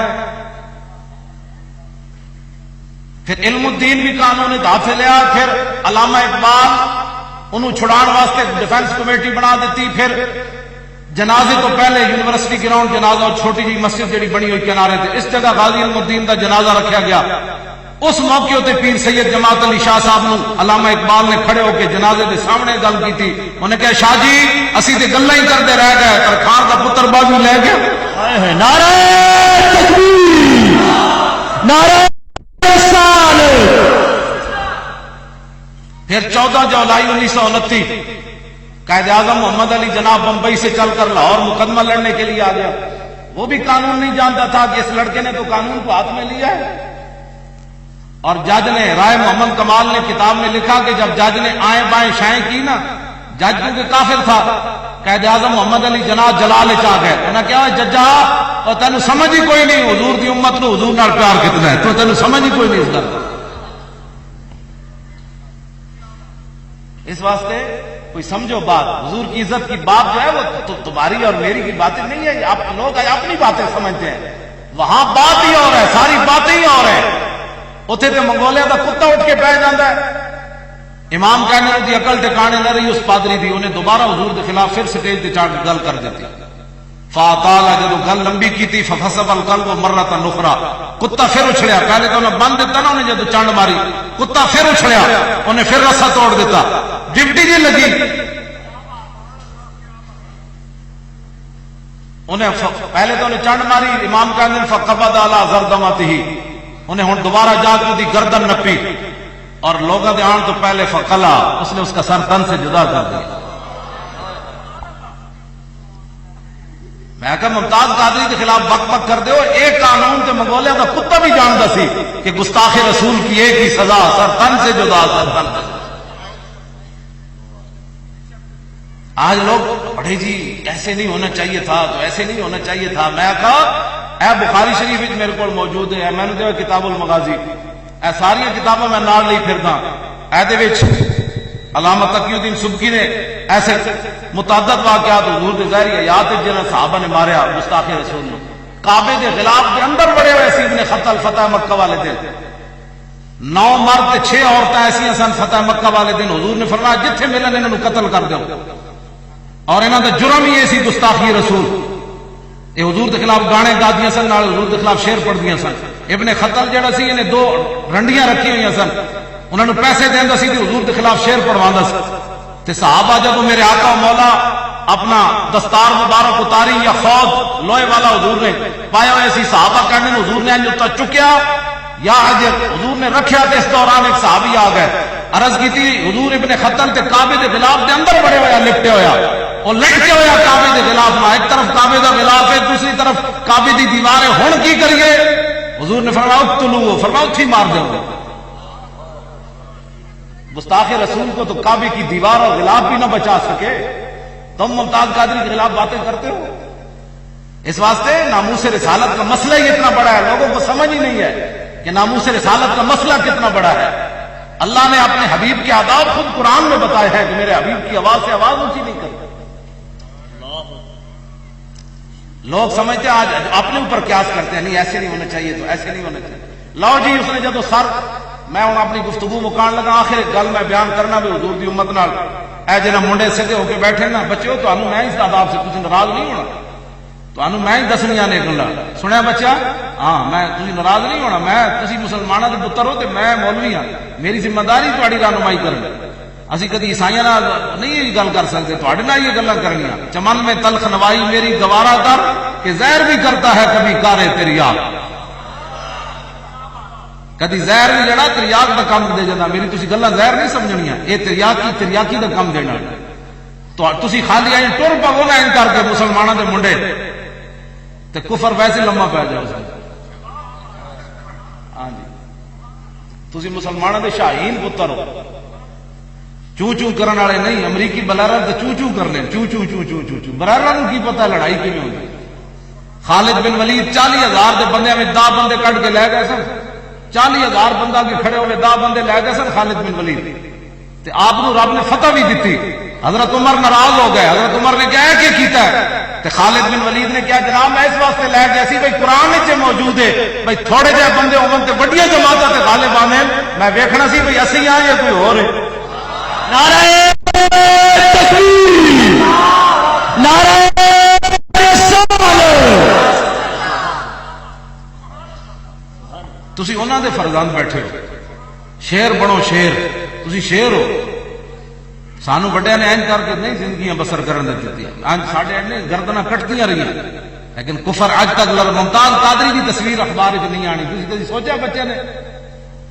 پھر علم الدین بھی قانون نے ہاتھ لیا. پھر علامہ اقبال انہوں چھڑان واسطے ڈیفنس کمیٹی بنا دیتی. پھر جنازے تو پہلے یونیورسٹی گراؤنڈ جنازہ اور چھوٹی جی مسجد جڑی بنی ہوئی کنارے تھے، اس جگہ غازی علم الدین کا جنازہ رکھا گیا. اس موقع تے پیر سید جماعت علی شاہ صاحب نو علامہ اقبال نے کھڑے ہو کے جنازے دے سامنے گل کی تھی. انہیں کہا شاہ جی اسی تے گلاں ہی کرتے رہ گئے پر خان کا پتر بازو لے گیا. نعرہ تکبیر، نعرہ رسالت. پھر 14 جولائی 1929 قائد اعظم محمد علی جناب بمبئی سے چل کر لاہور مقدمہ لڑنے کے لیے آ گیا. وہ بھی قانون نہیں جانتا تھا کہ اس لڑکے نے تو قانون کو ہاتھ میں لیا ہے. اور جج نے رائے محمد کمال نے کتاب میں لکھا کہ جب جج نے آئیں بائیں شائیں کی نا، جج کیونکہ کافر تھا، قائد اعظم محمد علی جناب جلال چاہ گئے. انہیں کہا ججا اور تینوں سمجھ ہی کوئی نہیں حضور دی امت نو حضور نال پیار کتنا ہے، تو تینوں سمجھ ہی کوئی نہیں اس گل. اس واسطے کوئی سمجھو بات، حضور کی عزت کی بات جو ہے وہ تمہاری اور میری کی باتیں نہیں ہے. آپ لوگ اپنی باتیں سمجھتے ہیں، وہاں بات ہی اور ہے، ساری باتیں ہی اور ہیں. اتنے تو منگولیا کا کتا اٹھ کے پہ جاتا ہے. امام کہنے کی عقل ٹکانے نہ رہی اس پادری دی. انہیں دوبارہ حضور کے خلاف پھر سٹیج تے چڑھ کے گل کر دیتی. فاطال جب گل لمبی کی تھی فخسب القلب مرۃ اخرى، کتا پھر اچھڑیا. پہلے تو انہیں بند دیتا نا، انہیں جب چنڈ ماری کتا پھر اچھڑیا، انہیں پھر رسا توڑ دیتا. ڈپٹی جی لگی، انہیں پہلے تو انہیں چنڈ ماری. امام کہنے فقبض علی زردمتہ، انہیں ہوں دوبارہ جا کے دی گردن نپی اور لوگوں کے آن تو پہلے فقلا، اس نے اس کا سر تن سے جدا کر دیا. میں کہ ممتاز قادری کے خلاف بک بک کر دے ہو. ایک قانون تے منگولیا کا کتا بھی جانتا سی کہ گستاخ رسول کی ایک ہی سزا، سر تن سے جدا، سر تن سے. آج لوگ پڑھے جی ایسے نہیں ہونا چاہیے تھا تو ایسے نہیں ہونا چاہیے تھا. میں کہا اے بخاری شریف میرے کو موجود ہے, میں نے دیکھا کتاب المغازی, اے ساری کتابوں میں نال نہیں پھردا. علامہ تقی الدین سبکی نے ایسے متعدد واقعات حضور کے ظاہری حیات جنہاں صحابہ نے ماریا گستاخ رسول نے, کعبے کے غلاف کے اندر بڑے ہوئے سی ابن خطل فتح مکہ والے دن 9 مرد 6 عورتیں ایسی سن فتح مکہ والے دن. حضور نے فرمایا جتھے ملن انہوں قتل کر دو, اور انہوں کا جرم ہی ایسی گستاخی رسول. یہ حضور کے خلاف گانے گا دیا سن, حضور کے خلاف شعر پڑھ دیا سن. ابن خطل جڑا سی انہیں 2 رنڈیاں رکھی ہوئی سن, انہوں نے پیسے دینا سی تے حضور کے خلاف شعر پڑھوا سی. تے صحابہ جب میرے آقا مولا اپنا دستار مبارک اتاری یا خود لوہے والا حضور نے پایا ہوئے سی, صحابہ کہنے حضور نے انجتا چکیا یا حضرت حضور نے رکھیا. تے اس دوران ایک صحابی آ گئے, عرض کی تھی حضور ابن خطل تے کعبے کے غلاف دے اندر بڑے ہویا لپٹے ہویا, اور لٹکے ہویا کعبے کے غلاف میں. ایک طرف کعبے کا غلاف ہے, دوسری طرف کعبے کی دیوار ہے. ہن کی کریے؟ حضور نے فرمایا اقتلوہ, فرمایا اتھی مار دو. گستاخ رسول کو تو کعبے کی دیوار اور غلاف بھی نہ بچا سکے, تم ممتاز قادری کے خلاف باتیں کرتے ہو. اس واسطے ناموس رسالت کا مسئلہ ہی اتنا بڑا ہے, لوگوں کو سمجھ ہی نہیں ہے کہ ناموس رسالت کا مسئلہ کتنا بڑا ہے. اللہ نے اپنے حبیب کے آداب خود قرآن میں بتایا ہے کہ میرے حبیب کی آواز سے آواز اونچی نہیں کرتے. لوگ سمجھتے ہیں آج اپنے اوپر قیاس کرتے ہیں, نہیں ایسے نہیں ہونا چاہیے تو ایسے نہیں ہونا چاہیے. لو جی اس نے جدو سر میں ہوں اپنی گفتگو مکان لگا, آخر ایک گل میں بیان کرنا بھی حضور دی امت نال. اے جنہ منڈے سیدھے ہو کے بیٹھے نا بچے ہو, تو میں اس آداب سے تسی ناراض نہیں ہونا, تو میں ہی دسنیاں نے گلا سنیا بچہ. ہاں میں تسی ناراض نہیں ہونا, میں تسی مسلمانوں کے پتر ہو تے میں مولوی ہاں, میری ذمہ داری تہاڈی رہنمائی کرنا. اسی کدی عیسائیاں نال نہیں یہ گل کر سکتے, تہاڈے نال یہ گلاں کرنیاں. چمن میں تلخ نوائی میری گوارا کر کہ زہر بھی کرتا ہے کبھی کارے تریاق. کدی زہر بھی جڑا تریاق دا کام دے جانا. میری تسی گلاں زہر نہیں سمجھنیاں, یہ تریاقی دا کام دینا. تو تسی خالی آئے ٹر پو نہ ان کر کے مسلمانوں دے منڈے تے کفر ویسے لمبا پی جائے اس. ہاں جی تسی مسلمانوں دے شاہین پتر ہو, چوں چوں کرن والے نہیں. امریکی بلارا تے چوں چوں کر لیں, چوں چوں چوں چوں چوں چوں. برارا نوں کی پتہ لڑائی کیویں ہوئی. خالد بن ولید 40,000 دے بندے میں 10 بندے کٹ کے لے گئے سن. 40,000 بندہ کے کھڑے ہوئے 10 بندے لے گئے سن خالد بن ولید. تے آپ کو رب نے فتح بھی دیتی. حضرت عمر ناراض ہو گئے. حضرت عمر نے کیا کیتا ہے؟ تے خالد بن ولید نے کیا جناب میں اس واسطے لے گیا سی بھائی قرآن وچ موجود ہے بھائی تھوڑے جہے بندے ہون تے بڑیاں جماعتاں تے غالب آنے, میں ویکھنا سی بھائی اسی آ یا کوئی اور ہے. نعرہ تکبیر, نعرہ رسالت. تسی انہاں دے فرزند بیٹھے ہو, شیر بنو شیر, تسی شیر ہو. سانو بڑے نے این کر کے نہیں زندگیاں بسر کرن دیتی. آج ساڈے نے گردناں کٹتیاں رہی, لیکن کفر اج تک ممتاز قادری کی تصویر اخبار وچ نہیں آنی. تسی کدی سوچیا بچے نے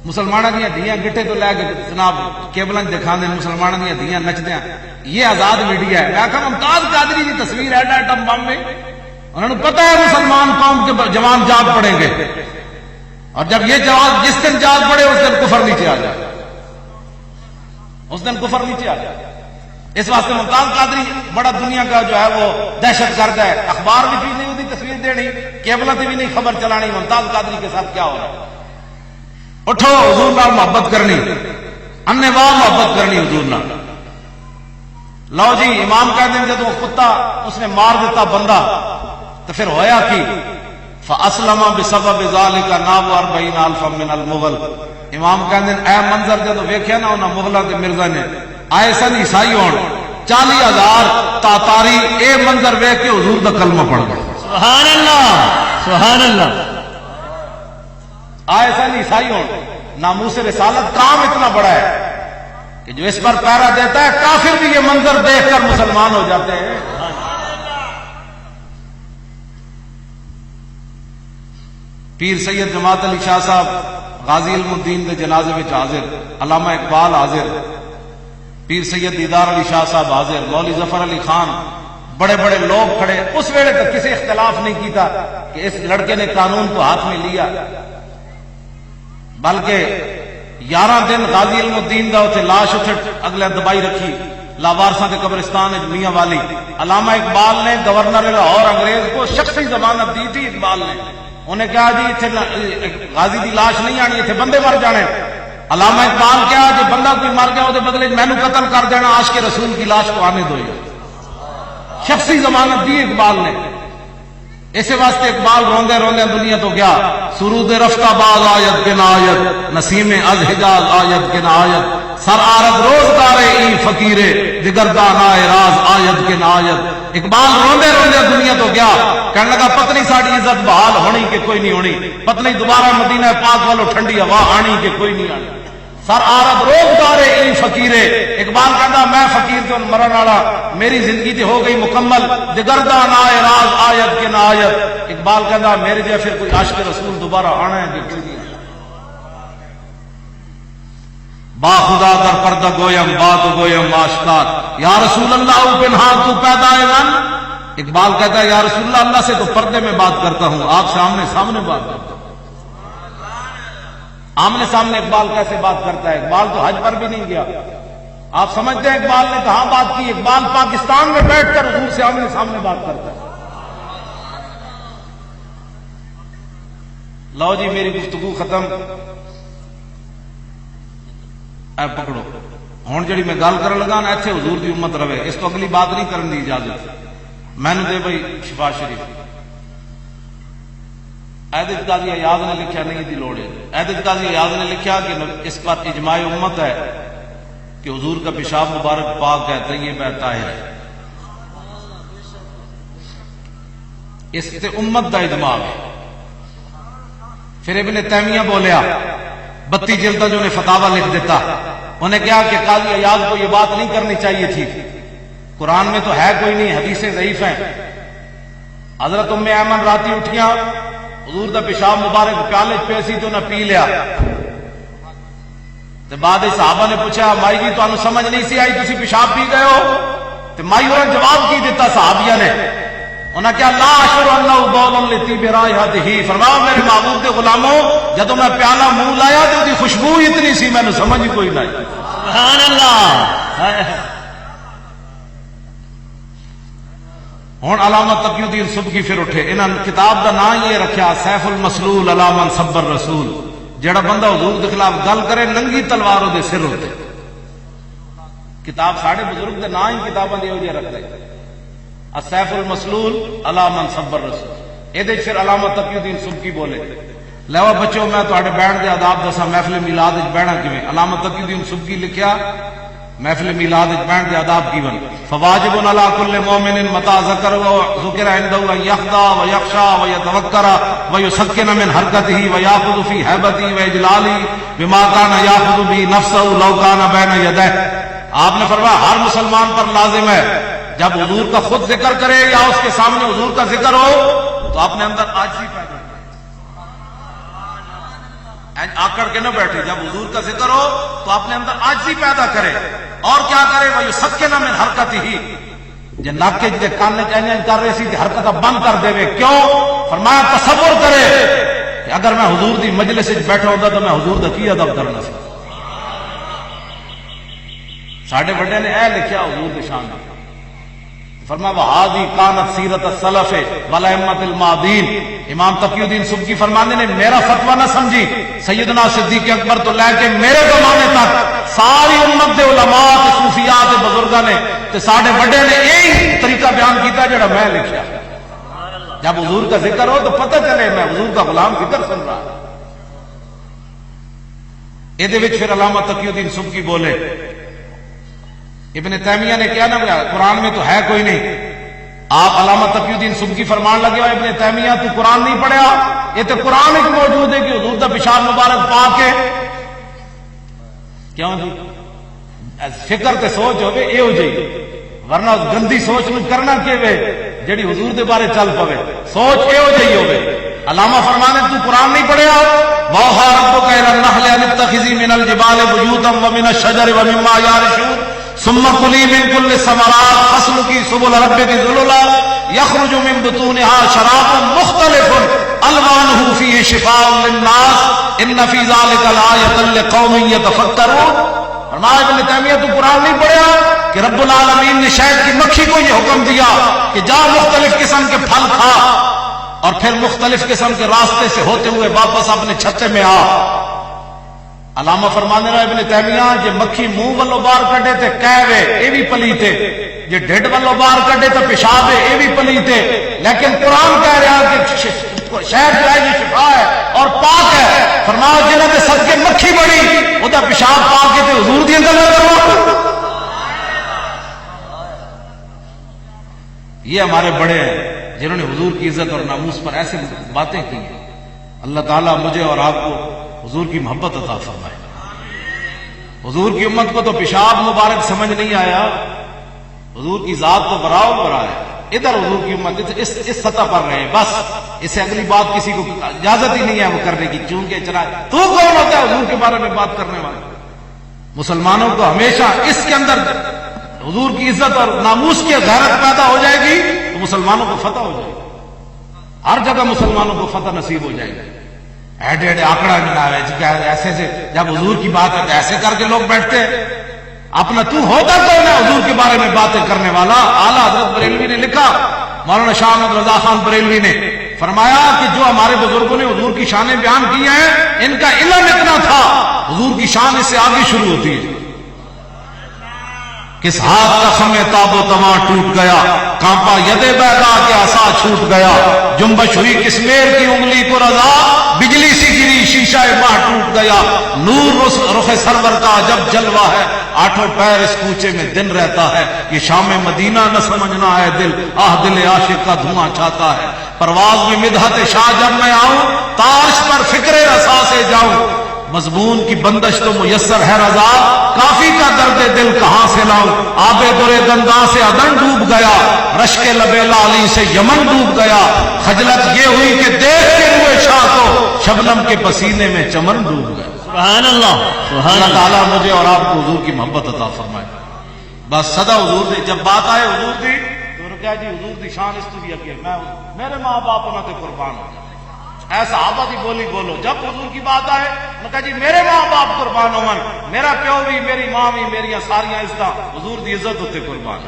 مسلمانوں دیا دھیاں گٹھے تو لے کے جناب کیبل دکھا دیں مسلمانوں دیا دھیاں نچدیاں, یہ آزاد میڈیا ہے. میں آخر ممتاز قادری کی تصویر ہے ایٹم بم میں, انہوں نے پتا ہے مسلمان قوم کے جوان جاگ پڑیں گے, اور جب یہ جوان جس دن جاگ پڑے اس دن کفر نیچے آ جائے, اس دن کفر نیچے آ جائے. اس واسطے ممتاز قادری بڑا دنیا کا جو ہے وہ دہشت گرد ہے. اخبار بھی نہیں ہوتی تصویر دینی, کیبل سے بھی نہیں خبر چلانی ممتاز قادری کے ساتھ کیا ہو رہا ہے. اٹھو حضور نال محبت کرنی, انواع محبت کرنی حضور نال. لو جی امام کہہ دیں جب وہ کتا اس نے مار دیتا بندہ تو پھر ہویا کی فاسلم بسبب ذالک ناب 40,000 من المغل. امام کہندے اے منظر جدو ویکھیا نا انہاں مغلاں دے مرزا نے آئے سن عیسائی ہون 40,000 تاتاری, اے منظر ویکھ کے حضور دا کلمہ پڑھ گئے. سبحان اللہ, سبحان اللہ. آئے سن عیسائی ہون. ناموس رسالت کام اتنا بڑا ہے کہ جو اس پر پیرا دیتا ہے کافر بھی یہ منظر دیکھ کر مسلمان ہو جاتے ہیں. پیر سید جماعت علی شاہ صاحب غازی علم الدین کے جنازے میں حاضر, علامہ اقبال حاضر, پیر سید دیدار علی شاہ صاحب حاضر, مولوی ظفر علی خان, بڑے بڑے لوگ کھڑے. اس ویلے تک کسی اختلاف نہیں کیتا کہ اس لڑکے نے قانون کو ہاتھ میں لیا, بلکہ 11 دن غازی علم الدین دا اتنے لاش اتنے اگلے دبائی رکھی. لاوارساں کے قبرستان میاں والی، علامہ اقبال نے گورنر لاہور انگریز کو شخصی ضمانت دی تھی اقبال نے، انہیں کہا جی اتنے غازی دی لاش نہیں آنی، اتنے بندے مر جانے، علامہ اقبال کیا جی بندہ کوئی مر گیا وہ بدلے میں قتل کر دینا، عاشق رسول کی لاش کو آنے دو، شخصی ضمانت دی اقبال نے۔ اسی واسطے اقبال روندے روندے دنیا تو گیا، سرود رفتہ باز آیت کے نایت، نسیم از حجاز آیت کے نایت، سر آرد روزگار ای فقیرے، دگردان آئے راز آیت کے نایت۔ اقبال روندے روندے دنیا تو گیا، کہنے لگا پتنی ساڑی عزت بحال ہونی کہ کوئی نہیں ہونی، پتنی دوبارہ مدینہ پاک والو ٹھنڈی ہوا آنی کہ کوئی نہیں آنی، سر آرد روزگار ای فقیرے۔ اقبال کہتا میں فقیر تو مرن والا، میری زندگی تے ہو گئی مکمل، دگردان آئے راز آیت کے نایت۔ اقبال کہتا میرے جے پھر کوئی عاشق رسول دوبارہ آنا ہے کہ کوئی نہیں آنا۔ با خدا در پردہ گویم بات گویم آشکار، یا رسول اللہ پنہان تو پیدا من۔ اقبال کہتا ہے یا رسول اللہ، اللہ سے تو پردے میں بات کرتا ہوں، آپ سے آمنے سامنے بات کرتا ہوں۔ آمنے سامنے اقبال کیسے بات کرتا ہے؟ اقبال تو حج پر بھی نہیں گیا، آپ سمجھتے ہیں اقبال نے کہاں بات کی؟ اقبال پاکستان میں بیٹھ کر حضور سے آمنے سامنے بات کرتا ہے۔ لو جی میری گفتگو ختم، اے پکڑو ہوں جڑی میں گل کرن لگا نا، ایتھے حضور دی امت رہے، اس تو اگلی بات نہیں کرن دی اجازت، میں نے دے بھائی شفا شریف۔ عیدت قاضی ایاز نے لکھا، نہیں دی لوڑ ہے، عیدت قاضی ایاز نے لکھا کہ اس پر اجماع امت ہے کہ حضور کا پیشاب مبارک پاک ہے، طیب ہے، طاہر ہے، اس تے امت دا اجماع ہے۔ پھر ابن تیمیہ بولیا، 32 جلدوں جو نے فتاوی لکھ دیتا، انہیں کہا کہ قاضی ایاز کو یہ بات نہیں کرنی چاہیے تھی، قرآن میں تو ہے کوئی نہیں، حدیثیں ضعیف ہیں۔ حضرت ام ایمن راتی اٹھیاں، حضور دا پیشاب مبارک پیالے پہ سی تو نہ پی لیا، تو بعد صحابہ نے پوچھا مائی جی تانوں سمجھ نہیں سی آئی، تسی پیشاب پی گئے ہو؟ تو مائی اور جواب کی دیتا صحابیہ نے، انہاں کیا لا اشر اللہ بول لطیب رائحتہ، فرمایا میرے محبوب کے غلاموں جدوں میں پیالہ منہ لایا تو دی خوشبو اتنی سی میں نے سمجھ کوئی نہیں۔ سبحان اللہ۔ ہوں علامہ تقی الدین سبکی پھر اٹھے، انہاں کتاب دا نام یہ رکھا سیف المسلول علی من سب الرسول، جڑا بندہ حضور کے خلاف گل کرے ننگی تلواروں دے سر ہوتے۔ کتاب ساڑھے بزرگ دے نام ہی کتاباں دے ہوجے رکھ دے، السیف المسلول علی من سب الرسول۔ یہ پھر علامہ تقی الدین سبکی بولے، لو بچو میں تواڈے بیٹھ دے آداب دساں محفل میلاد وچ بیٹھنا کیویں۔ علامہ تقی الدین سبکی لکھیا محفل میلاد وچ بیٹھ دے آداب کیون، فواجب علی کل مومن متى ذکر و ذکر عنده ان یخضع و یخشع و یتوکر و یسکن من حرکته و یاخذ فی هیبته و اجلاله بما كان یاخذ به نفسه لو كان بین یدیہ۔ آپ نے فرمایا ہر مسلمان پر لازم ہے جب حضور کا خود ذکر کرے یا اس کے سامنے حضور کا ذکر ہو تو اپنے اندر عاجزی پیدا کرے، آکڑ کے نہ بیٹھے، جب حضور کا ذکر ہو تو اپنے اندر عاجزی پیدا کرے، اور کیا کرے وہ سکن من حرکتہ، جے ناکے جے کان چاہیے کر رہے سی تے حرکت بند کر دے، کیوں؟ فرمایا تصور کرے کہ اگر میں حضور دی مجلس وچ بیٹھا ہوتا تو میں حضور دا کی ادب کرنا سی۔ ساڈے بڑے نے اے لکھیا حضور دی شان میں، فرمایا وہذی کانت سیرت السلف والائمۃ الماضین۔ امام تقی الدین سبکی فرمانے نے میرا فتویٰ نہ سمجھی، سیدنا صدیق اکبر تو لے کے میرے زمانے تک ساری امت دے علماء تے صوفیاء تے بزرگاں نے تے ساڈے بڑے نے یہی طریقہ بیان کیتا جڑا میں لکھیا، جب حضور کا ذکر ہو تو پتہ چلے میں حضور کا غلام ذکر سن رہا۔ یہ وچ پھر علامہ تقی الدین سبکی بولے، ابن تیمیہ نے کیا نہ قرآن میں تو ہے کوئی نہیں، آپ علامہ تقی الدین سبکی فرمان لگے ہو ابن تیمیہ تو قرآن نہیں پڑھیا، یہ تو قرآن ایک موجود ہے کہ حضور دا پیشاب مبارک پاک ہے، کیوں جی فکر تے سوچ ہوے اے ہو جائے، ورنہ گندی سوچ نو کرنا کیوے جڑی حضور دے بارے چل پوے، سوچ اے ہو جائے ہوے۔ علامہ فرمانے تو قرآن نہیں پڑھیا، وَأَوْحَىٰ رَبُّكَ إِلَى النَّحْلِ أَنِ اتَّخِذِي مِنَ الْجِبَالِ بُيُوتًا وَمِنَ الشَّجَرِ وَمِمَّا يَعْرِشُونَ ثُمَّ كُلِي مِن كُلِّ الثَّمَرَاتِ فَاسْلُكِي سُبُلَ رَبِّكِ ذُلُلًا يَخْرُجُ مِن بُطُونِهَا شَرَابٌ مُخْتَلِفٌ أَلْوَانُهُ فِيهِ شِفَاءٌ لِلنَّاسِ إِنَّ فِي ذَلِكَ لَآيَةً لِقَوْمٍ يَتَفَكَّرُونَ۔ فرمایا ابن تیمیہ تو قرآن نہیں پڑھا کہ رب العالمین نے شہد کی مکھی کو یہ حکم دیا کہ جا مختلف قسم کے پھل کھا اور پھر مختلف قسم کے راستے سے ہوتے ہوئے واپس اپنے چھتے میں آ. علامہ فرمانے رہا ابن تیمیہ جے مکھی منہ والوں باہر کڈے تے کہوے اے بھی پلیتے، جے ڈھڈ والوں باہر کڈے تے پیشاب ہے اے بھی پلیتے، لیکن قرآن کہہ رہا کہ شہد جو ہے یہ شفا ہے اور پاک ہے. فرمایا جنہاں دے صدقے مکھی بڑی او دا پیشاب پاک کے تے حضور دی گلاں کرو. یہ ہمارے بڑے ہیں جنہوں نے حضور کی عزت اور ناموس پر ایسے باتیں کی ہیں. اللہ تعالیٰ مجھے اور آپ کو حضور کی محبت عطا فرمائے. حضور کی امت کو تو پیشاب مبارک سمجھ نہیں آیا، حضور کی ذات تو براؤ برا ہے. ادھر حضور کی امت اس سطح پر رہے، بس اس سے اگلی بات کسی کو اجازت ہی نہیں ہے وہ کرنے کی، چونکہ چلا تو کون ہوتا ہے حضور کے بارے میں بات کرنے والا. مسلمانوں کو ہمیشہ اس کے اندر حضور کی عزت اور ناموس کی غیرت پیدا ہو جائے گی تو مسلمانوں کو فتح ہو جائے گی. ہر جگہ مسلمانوں کو فتح نصیب ہو جائے گی. ایڈے ایڈے آنکڑا ملا ہے ایسے سے، جب حضور کی بات ہے تو ایسے کر کے لوگ بیٹھتے ہیں. اپنا تو ہوتا کون ہے حضور کے بارے میں باتیں کرنے والا؟ اعلیٰ حضرت بریلوی نے لکھا، مولانا شاہ احمد رضا خان بریلوی نے فرمایا کہ جو ہمارے بزرگوں نے حضور کی شانیں بیان کی ہیں ان کا علم اتنا تھا، حضور کی شان اس سے آگے شروع ہوتی ہے. کس ہاتھ کا خم تاب و تماں ٹوٹ گیا، کانپا ید بیضا کے عصا چھوٹ گیا، جنبش ہوئی کس میر کی انگلی کو رضا، بجلی سی گری شیشہ ماہ ٹوٹ گیا، نور رخ سرور کا جب جلوہ ہے، آٹھوں پیر اس کوچے میں دن رہتا ہے، یہ شام مدینہ نہ سمجھنا ہے دل، دل عاشق کا دھواں چھاتا ہے، پرواز میں مدحت شاہ جب میں آؤں، تارش پر فکر رسا سے جاؤں، مضمون کی بندش تو میسر ہے رضا، کافی کا درد دل کہاں سے لاؤں، آب درے دنداں سے عدن ڈوب گیا، رشک لبے لالی سے یمن ڈوب گیا، خجلت یہ ہوئی کہ دیکھ کے روئے شاہ کو شبنم کے پسینے میں چمن ڈوب گیا. سبحان اللہ، سبحان اللہ تعالیٰ مجھے اور آپ کو حضور کی محبت عطا فرمائے. بس صدا حضور دی جب بات آئے حضور دی تو انہوں نے کہا جی حضور دی شان اس طرح کہ میں میرے ماں باپ انہوں نے قربان ہو جائے. ایسا صحابہ دی بولی بولو. جب حضور کی بات آئے انہوں نے کہا جی میرے ماں باپ قربان ہو، میرا پیو بھی، میری ماں بھی، میری ساریاں عزت حضور دی عزت ہوتے قربان.